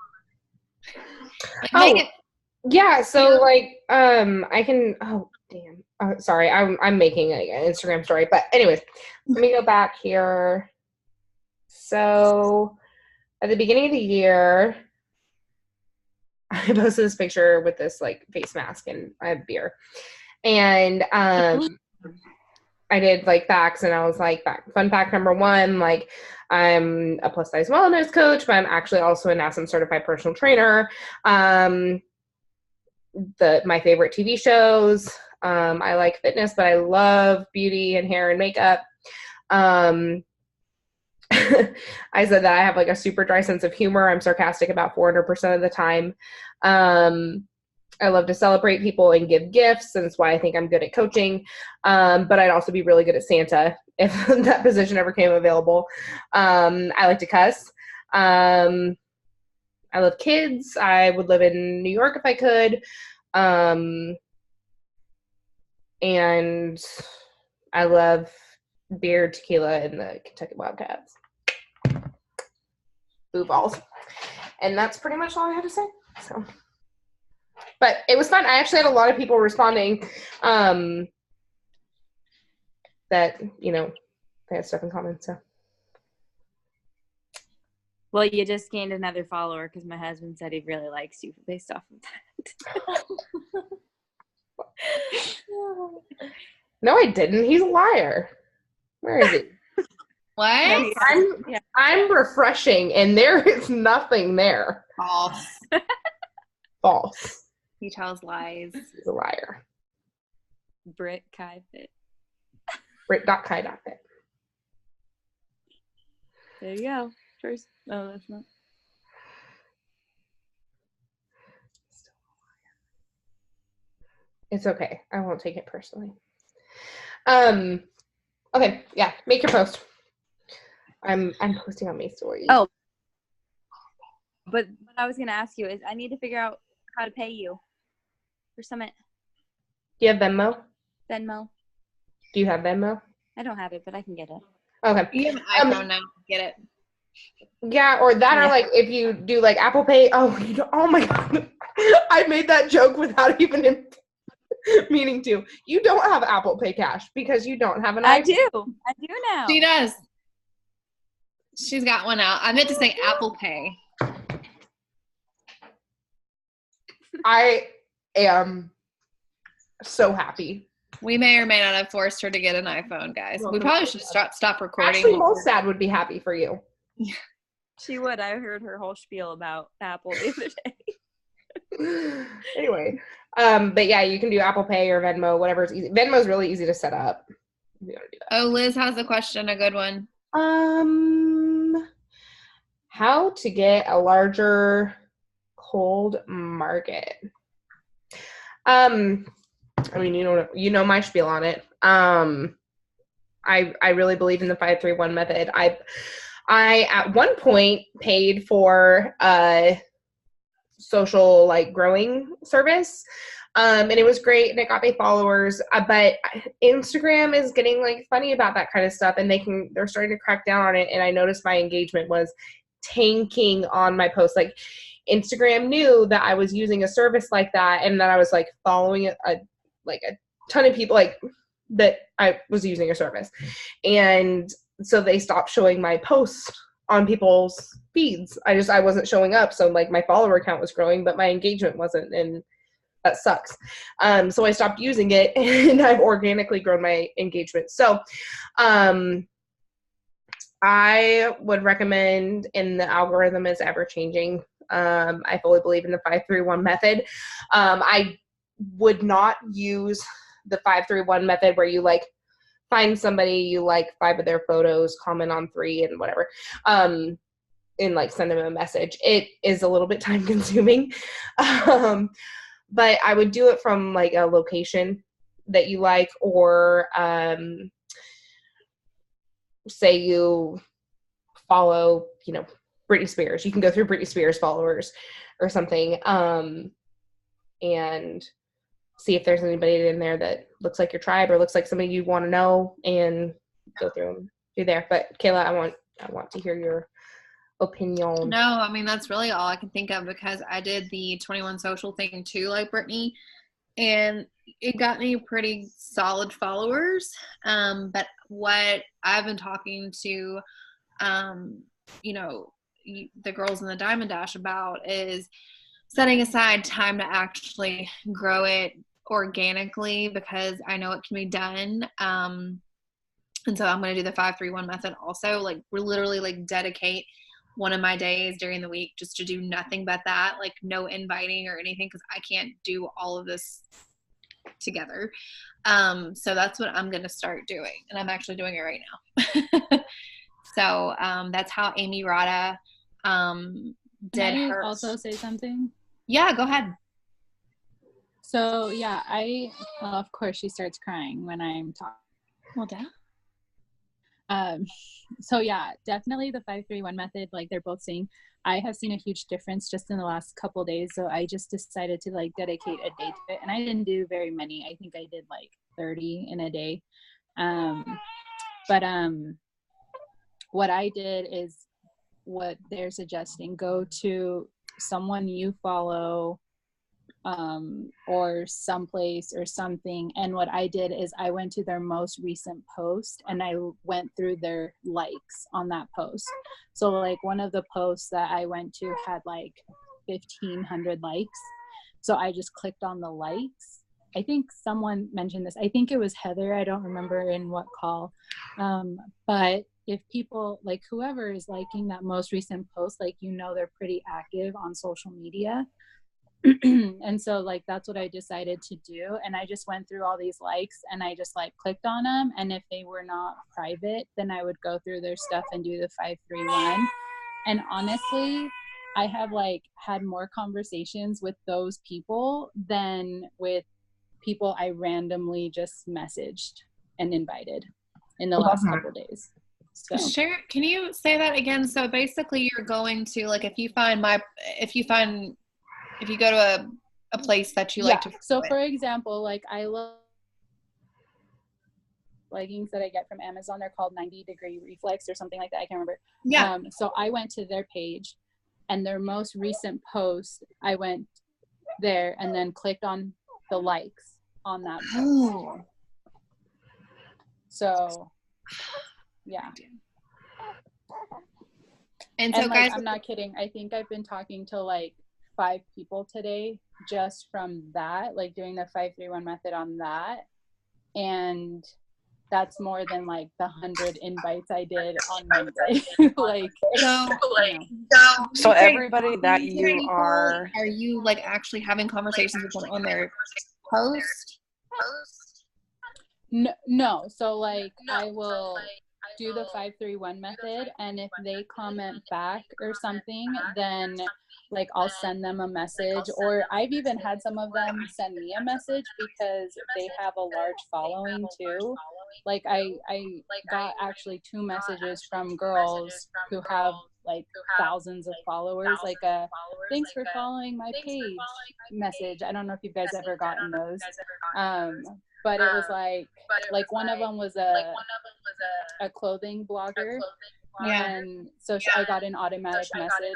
Like, make it. Yeah, so like I can sorry, I'm making an Instagram story, but anyways, let me go back here. So at the beginning of the year, I posted this picture with this like face mask and I have beer. And I did like facts, and I was like, fun fact number 1, like I'm a plus size wellness coach, but I'm actually also a NASM certified personal trainer. My favorite TV shows. I like fitness, but I love beauty and hair and makeup. I said that I have like a super dry sense of humor. I'm sarcastic about 400% of the time. I love to celebrate people and give gifts, and that's why I think I'm good at coaching. But I'd also be really good at Santa if that position ever came available. I like to cuss. I love kids. I would live in New York if I could. And I love beer, tequila, and the Kentucky Wildcats. Boo balls. And that's pretty much all I had to say. So, but it was fun. I actually had a lot of people responding that, you know, they had stuff in common. So. Well, you just gained another follower because my husband said he really likes you based off of that. No, I didn't. He's a liar. Where is he? What? I'm refreshing, and there is nothing there. False. False. He tells lies. He's a liar. Brit Kai Fit. Brit.kai.fit. There you go. First. Oh, that's not. It's okay. I won't take it personally. Okay, yeah, make your post. I'm posting on my stories. Oh. But what I was gonna ask you is I need to figure out how to pay you for Summit. Do you have Venmo? Venmo. Do you have Venmo? I don't have it, but I can get it. Okay. You have an iPhone now. Get it. Yeah, or that, or like if you do like Apple Pay. Oh my God. I made that joke without even meaning to. You don't have Apple Pay cash because you don't have an iPhone. I do now. She does. She's got one out. I meant to say Apple Pay. I am so happy. We may or may not have forced her to get an iPhone, guys. We probably should stop recording. Actually, Molstad would be happy for you. She would. I heard her whole spiel about Apple the other day. Anyway, but yeah, you can do Apple Pay or Venmo, whatever is easy. Venmo's really easy to set up. You gotta do that. Oh, Liz has a question, a good one. How to get a larger cold market. I mean, you know my spiel on it. I really believe in the 5-3-1 method. I at one point paid for a social like growing service. And it was great and it got me followers, but Instagram is getting like funny about that kind of stuff, and they're starting to crack down on it. And I noticed my engagement was tanking on my posts. Like Instagram knew that I was using a service like that, and that I was like following a ton of people like that I was using a service. And so they stopped showing my posts on people's feeds. I wasn't showing up. So like my follower count was growing, but my engagement wasn't, and that sucks. So I stopped using it, and I've organically grown my engagement. So I would recommend, and the algorithm is ever changing. I fully believe in the 5-3-1 method. I would not use the 5-3-1 method where you like find somebody, you like 5 of their photos, comment on 3 and whatever, and like send them a message. It is a little bit time consuming. But I would do it from like a location that you like, or say you follow, Britney Spears. You can go through Britney Spears followers or something, and see if there's anybody in there that looks like your tribe or looks like somebody you want to know, and go through there. But Kayla, I want to hear your opinion. No, I mean, that's really all I can think of, because I did the 21 social thing too, like Brittany, and it got me pretty solid followers. But what I've been talking to, the girls in the Diamond Dash about is setting aside time to actually grow it organically, because I know it can be done. And so I'm going to do the 5-3-1 method also. Like, we're literally like dedicate one of my days during the week just to do nothing but that, like no inviting or anything, because I can't do all of this together. So that's what I'm going to start doing, and I'm actually doing it right now. So that's how Amy Rada did Can I her. also say something? Yeah, go ahead. So yeah, of course she starts crying when I'm talking. Well, yeah. So yeah, definitely the 5-3-1 method, like they're both saying. I have seen a huge difference just in the last couple days. So I just decided to like dedicate a day to it. And I didn't do very many. I think I did like 30 in a day. But what I did is what they're suggesting: go to someone you follow, or someplace or something. And what I did is I went to their most recent post and I went through their likes on that post. So like one of the posts that I went to had like 1,500 likes. So I just clicked on the likes. I think someone mentioned this. I think it was Heather. I don't remember in what call. But if people, like whoever is liking that most recent post, like, they're pretty active on social media. And so like that's what I decided to do, and I just went through all these likes and I just like clicked on them, and if they were not private, then I would go through their stuff and do the 5-3-1. And honestly, I have like had more conversations with those people than with people I randomly just messaged and invited in the last couple of days. So Share, can you say that again? So basically you're going to, like, if you go to a place that you like to. So for example, like I love leggings that I get from Amazon. They're called 90-degree reflex or something like that. I can't remember. Yeah. So I went to their page, and their most recent post, I went there and then clicked on the likes on that post. Oh. So yeah. And so like, guys, I'm not kidding. I think I've been talking to like 5 people today just from that, like doing the 5-3-1 method on that. And that's more than like the 100 invites I did on Monday. So everybody that you are you like actually having conversations with them on their post? No. So like I will do the 531 method, and if they comment back or something, then like I'll send them a message, or I've even had some of them send me a message because they have a large following too. Like I got actually 2 messages from girls who have like thousands of followers, like a thanks for following my page message. I don't know if you guys ever gotten those. But it was like one of them was a clothing blogger. Yeah. And so I got an automatic message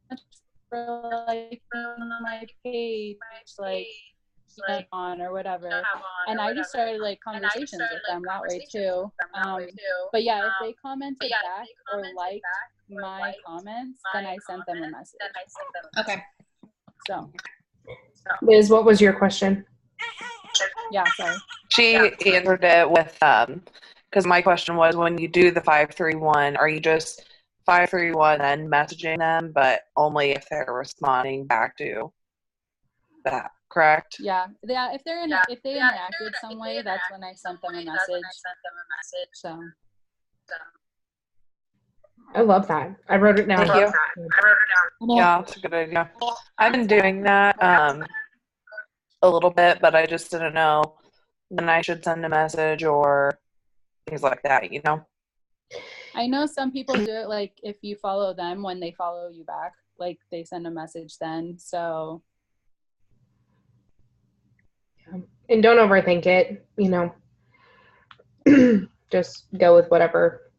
like for liking my page, like on or whatever. And I just started like conversations with them that way too. But yeah, if they commented back or liked my comments, then I sent them a message. Okay. So Liz, what was your question? yeah, sorry. She answered it with because my question was, when you do the 531, are you just 531 and messaging them, but only if they're responding back to that, correct? Yeah, if they interacted some way, that's when I sent them a message. So I love that. I wrote it down. Thank you. Yeah, that's a good idea. I've been doing that a little bit, but I just didn't know when I should send a message or things like that, you know? I know some people do it like if you follow them, when they follow you back, like they send a message then. So And don't overthink it, you know. Just go with whatever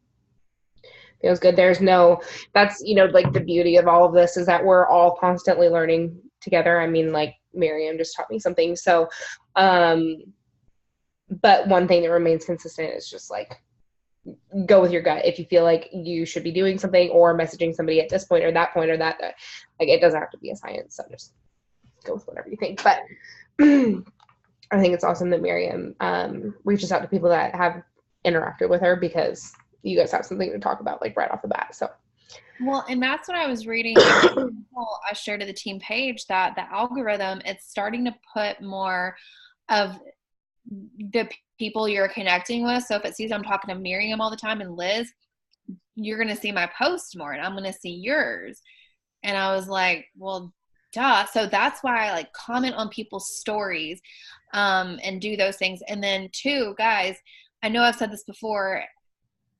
feels good. That's, like the beauty of all of this is that we're all constantly learning together. I mean, like Miriam just taught me something. So, but one thing that remains consistent is just like, go with your gut. If you feel like you should be doing something or messaging somebody at this point or that point or that, like it doesn't have to be a science. So just go with whatever you think. But I think it's awesome that Miriam reaches out to people that have interacted with her, because you guys have something to talk about like right off the bat. So well, and that's what I was reading. I shared to the team page that the algorithm, it's starting to put more of the people you're connecting with. So if it sees I'm talking to Miriam all the time and Liz, you're going to see my post more and I'm going to see yours. And I was like, well, duh. So that's why I like comment on people's stories and do those things. And then two, guys, I know I've said this before,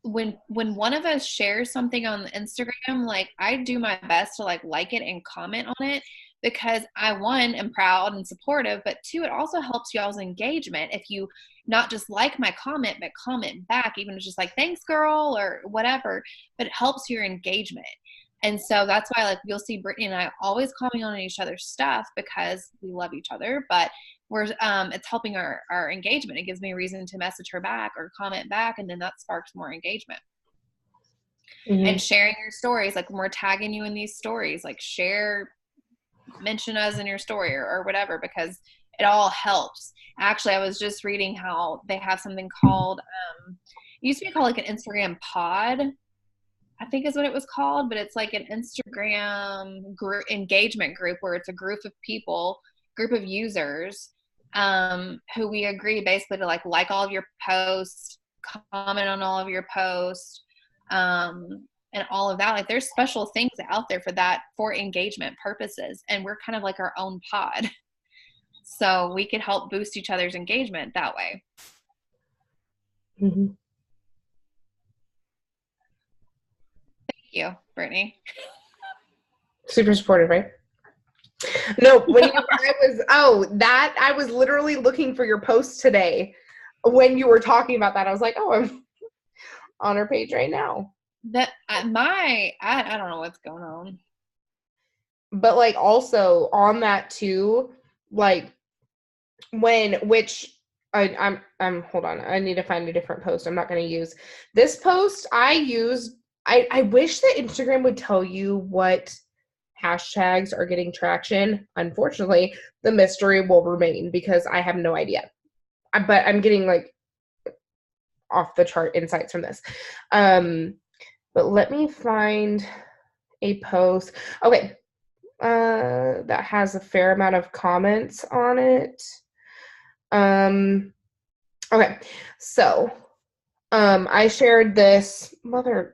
when one of us shares something on Instagram, like I do my best to like it and comment on it, because I, one, am proud and supportive, but two, it also helps y'all's engagement. If you not just like my comment, but comment back, even if it's just like, thanks girl, or whatever, but it helps your engagement. And so that's why like you'll see Brittany and I always commenting on each other's stuff because we love each other, but it's helping our engagement. It gives me a reason to message her back or comment back, and then that sparks more engagement. Mm-hmm. And sharing your stories, like when we're tagging you in these stories, like mention us in your story or whatever, because it all helps. Actually, I was just reading how they have something called it used to be called like an Instagram pod, I think is what it was called, but it's like an Instagram engagement group where it's a group of users who we agree basically to like all of your posts, comment on all of your posts, and all of that. Like there's special things out there for that, for engagement purposes. And we're kind of like our own pod. So we can help boost each other's engagement that way. Mm-hmm. Thank you, Brittany. Super supportive, right? No, I was literally looking for your post today when you were talking about that. I was like, oh, I'm on her page right now. I don't know what's going on. But like also on that too, like I'm hold on, I need to find a different post. I'm not going to use this post. I wish that Instagram would tell you what hashtags are getting traction. Unfortunately, the mystery will remain because I have no idea. But I'm getting like off the chart insights from this. But let me find a post. Okay. That has a fair amount of comments on it. Okay, so I shared this.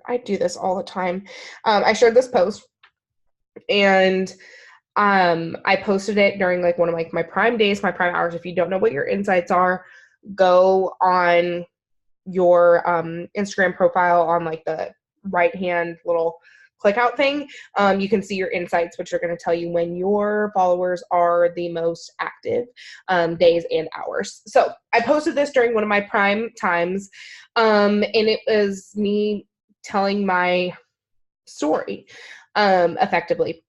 I do this all the time. I shared this post, and I posted it during like one of my prime days, my prime hours. If you don't know what your insights are, go on your Instagram profile on like the right hand little click out thing. You can see your insights, which are going to tell you when your followers are the most active days and hours. So I posted this during one of my prime times, and it was me telling my story effectively.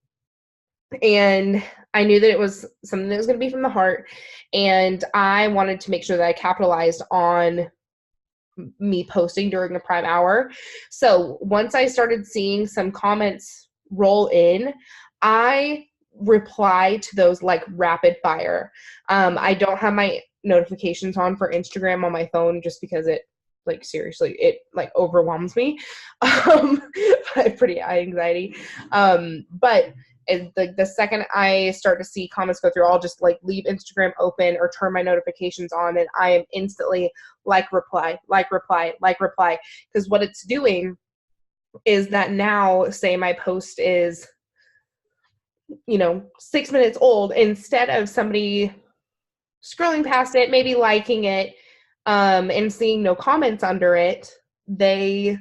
And I knew that it was something that was going to be from the heart, and I wanted to make sure that I capitalized on me posting during the prime hour. So once I started seeing some comments roll in, I reply to those like rapid fire. I don't have my notifications on for Instagram on my phone just because it like seriously it like overwhelms me. I have pretty high anxiety. But the second I start to see comments go through, I'll just like leave Instagram open or turn my notifications on, and I am instantly reply. Because what it's doing is that now, say my post is, 6 minutes old, instead of somebody scrolling past it, maybe liking it, and seeing no comments under it, they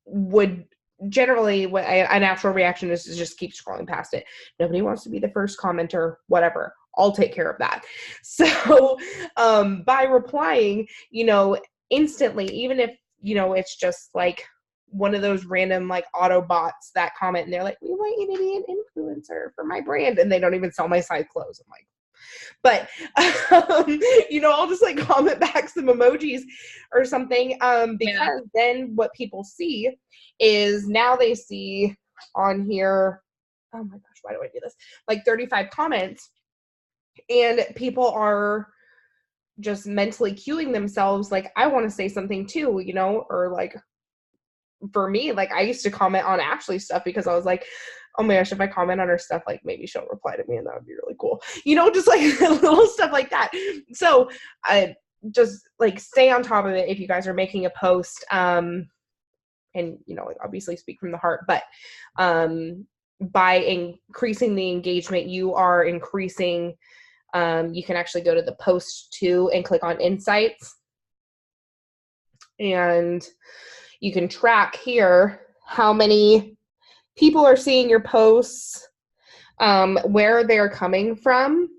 would generally, a natural reaction is to just keep scrolling past it. Nobody wants to be the first commenter, whatever. I'll take care of that. So by replying, instantly, even if, it's just like one of those random like auto bots that comment and they're like, we want you to be an influencer for my brand. And they don't even sell my side clothes. I'm like, but I'll just like comment back some emojis or something, because then what people see is now they see on here, oh my gosh, why do I do this, like 35 comments, and people are just mentally cueing themselves like, I want to say something too, or like for me, like I used to comment on Ashley's stuff because I was like, oh my gosh, if I comment on her stuff, like maybe she'll reply to me and that would be really cool. Just like little stuff like that. So I just like stay on top of it if you guys are making a post, and like obviously speak from the heart, but by increasing the engagement, you are increasing, you can actually go to the post too and click on insights, and you can track here how many people are seeing your posts, where they're coming from.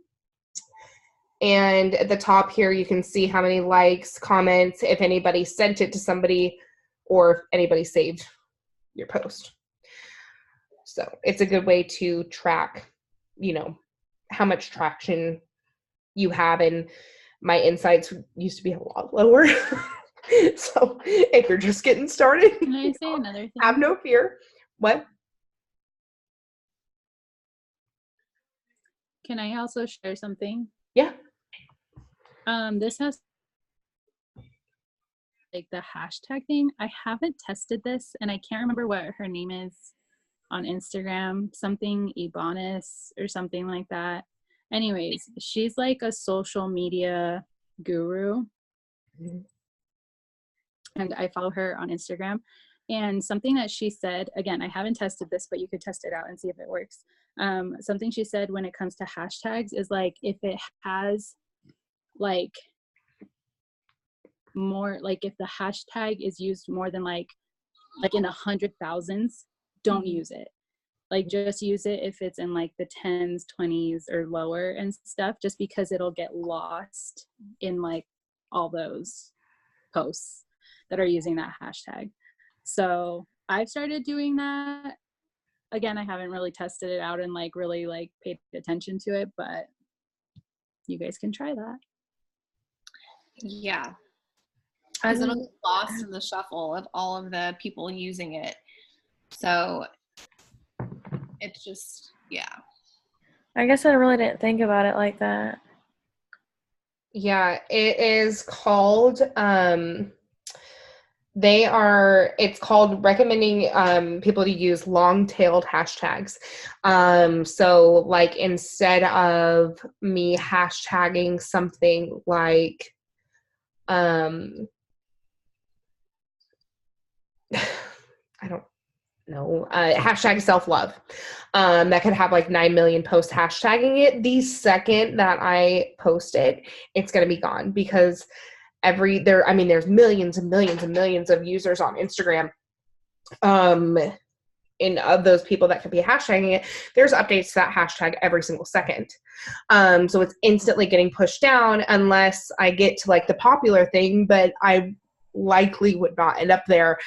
And at the top here, you can see how many likes, comments, if anybody sent it to somebody, or if anybody saved your post. So it's a good way to track, how much traction you have. And my insights used to be a lot lower. So if you're just getting started, can I say another thing? Have no fear. What? Can I also share something? Yeah. This has like the hashtag thing. I haven't tested this, and I can't remember what her name is on Instagram. Something Ibanez or something like that. Anyways, she's like a social media guru. Mm-hmm. And I follow her on Instagram. And something that she said, again, I haven't tested this, but you could test it out and see if it works. Something she said when it comes to hashtags is like, if it has like more, like if the hashtag is used more than like in the 100,000s, don't use it. Like just use it if it's in like the 10s, 20s or lower and stuff, just because it'll get lost in like all those posts that are using that hashtag. So I've started doing that. Again, I haven't really tested it out and like really like paid attention to it, but you guys can try that. Yeah. As it'll get lost in the shuffle of all of the people using it. So it's just, yeah. I guess I really didn't think about it like that. Yeah, it is called, it's called recommending people to use long-tailed hashtags. So like instead of me hashtagging something like I don't know, hashtag self-love. That could have like 9 million posts hashtagging it. The second that I post it, it's going to be gone because there's millions and millions and millions of users on Instagram. And of those people that could be hashtagging it, there's updates to that hashtag every single second. So it's instantly getting pushed down unless I get to like the popular thing, but I likely would not end up there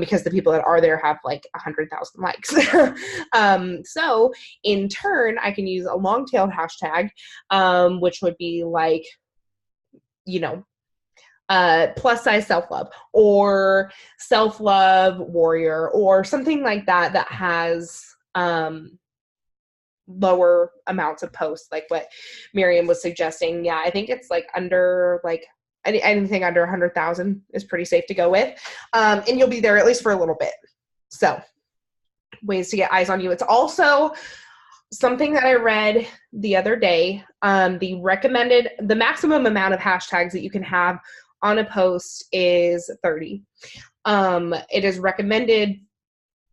because the people that are there have like 100,000 likes. So in turn, I can use a long-tailed hashtag, which would be like, plus size self-love or self-love warrior or something like that has lower amounts of posts, like what Miriam was suggesting. Yeah, I think it's like under like anything under 100,000 is pretty safe to go with. And you'll be there at least for a little bit. So ways to get eyes on you. It's also something that I read the other day. The maximum amount of hashtags that you can have on a post is 30. It is recommended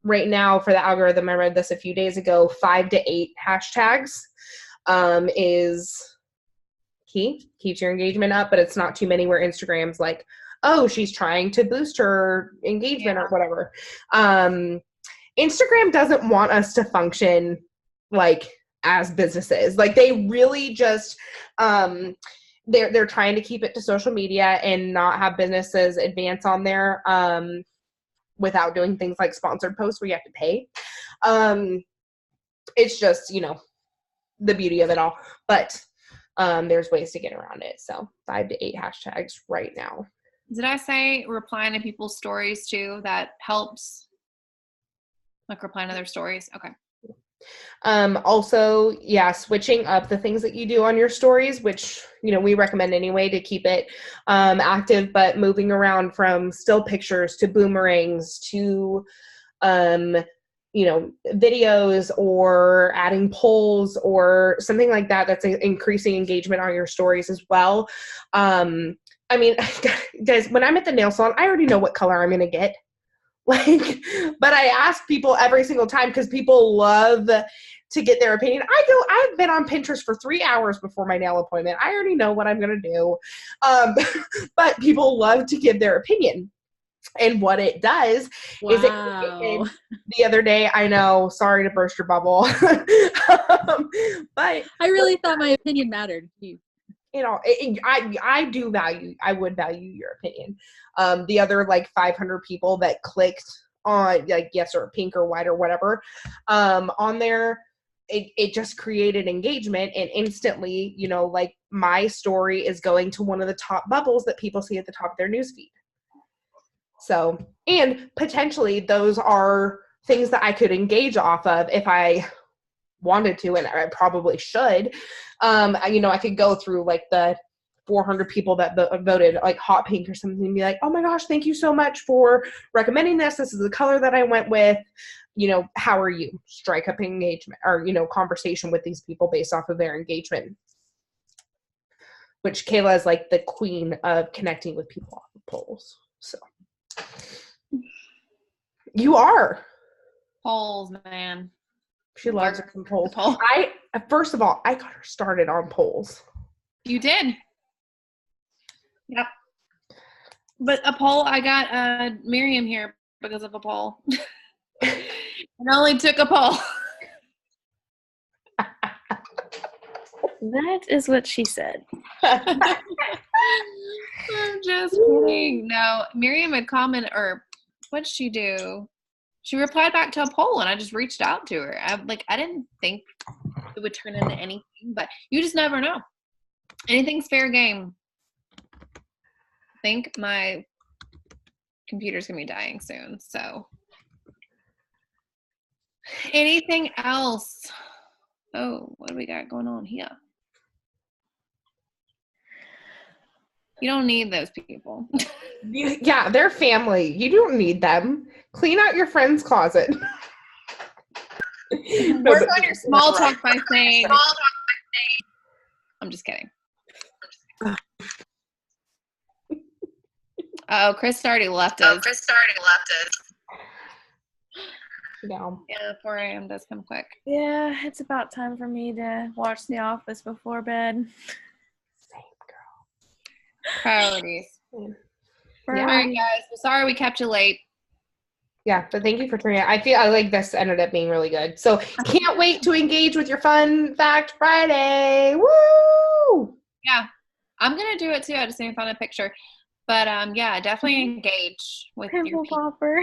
right now for the algorithm. I read this a few days ago, 5 to 8 hashtags is key. Keeps your engagement up, but it's not too many where Instagram's like, oh, she's trying to boost her engagement or whatever. Instagram doesn't want us to function like as businesses. Like they really just they're trying to keep it to social media and not have businesses advance on there without doing things like sponsored posts where you have to pay. It's just, the beauty of it all. But there's ways to get around it. So 5 to 8 hashtags right now. Did I say replying to people's stories too? That helps. Like replying to their stories. Okay. Also, switching up the things that you do on your stories, which, we recommend anyway to keep it active, but moving around from still pictures to boomerangs to, videos or adding polls or something like that, that's increasing engagement on your stories as well. I mean, guys, when I'm at the nail salon, I already know what color I'm going to get. But I ask people every single time because people love to get their opinion. I've been on Pinterest for 3 hours before my nail appointment. I already know what I'm going to do. But people love to give their opinion. And what it does is the other day, I know, sorry to burst your bubble, but I really thought my opinion mattered. I would value your opinion. The other like 500 people that clicked on like yes or pink or white or whatever on there, it just created engagement, and instantly, like my story is going to one of the top bubbles that people see at the top of their newsfeed. So, and potentially those are things that I could engage off of if I wanted to, and I probably should. I could go through like the 400 people that voted like hot pink or something and be like, oh my gosh, thank you so much for recommending this. This is the color that I went with. How are you? Strike up engagement or, conversation with these people based off of their engagement. Which Kayla is like the queen of connecting with people off of polls. So you are. Polls, man. She loves some polls. First of all, I got her started on polls. You did. Yep. But a poll, I got Miriam here because of a poll. It only took a poll. That is what she said. I'm just kidding. No, Miriam had commented, or what did she do? She replied back to a poll, and I just reached out to her. I didn't think it would turn into anything, but you just never know. Anything's fair game. I think my computer's going to be dying soon, so. Anything else? Oh, what do we got going on here? You don't need those people. Yeah, they're family. You don't need them. Clean out your friend's closet. Work on your small talk by saying. I'm just kidding. Oh, Chris already left us. Yeah. Yeah, 4 a.m. does come quick. Yeah, it's about time for me to watch The Office before bed. Same Priorities. girl. All Yeah. right, guys. We're sorry we kept you late. Yeah, but thank you for turning it. I like this ended up being really good. So can't wait to engage with your Fun Fact Friday. Woo! Yeah, I'm gonna do it too. I just need to find a picture. But yeah, definitely engage with your Pimple people. popper.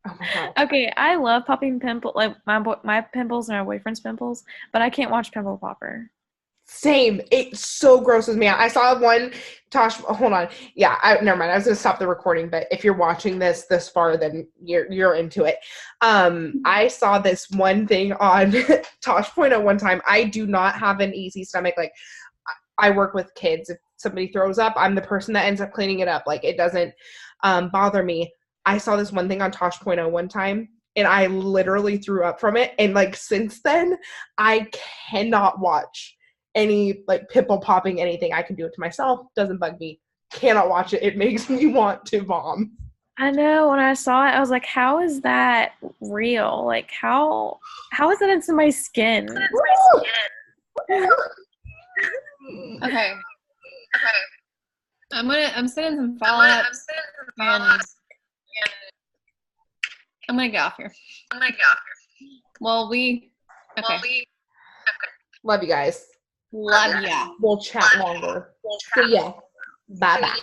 Oh my god. Okay, I love popping pimple, like my pimples and my boyfriend's pimples, but I can't watch Pimple Popper. Same. It so grosses me out. I saw one, Tosh, hold on. Yeah, never mind. I was going to stop the recording, but if you're watching this far, then you're into it. I saw this one thing on Tosh Point at one time. I do not have an easy stomach. Like, I work with kids. If somebody throws up, I'm the person that ends up cleaning it up. Like, it doesn't bother me. I saw this one thing on Tosh Point one time, and I literally threw up from it. And, like, since then, I cannot watch any like pimple popping anything. I can do it to myself. Doesn't bug me. Cannot watch it. It makes me want to vom. I know, when I saw it, I was like, how is that real? Like, how is that into my skin? Okay. I'm sending some follow-ups and I'm gonna get off here. Well, okay. Love you guys. Love ya. We'll chat longer. See ya. Bye bye.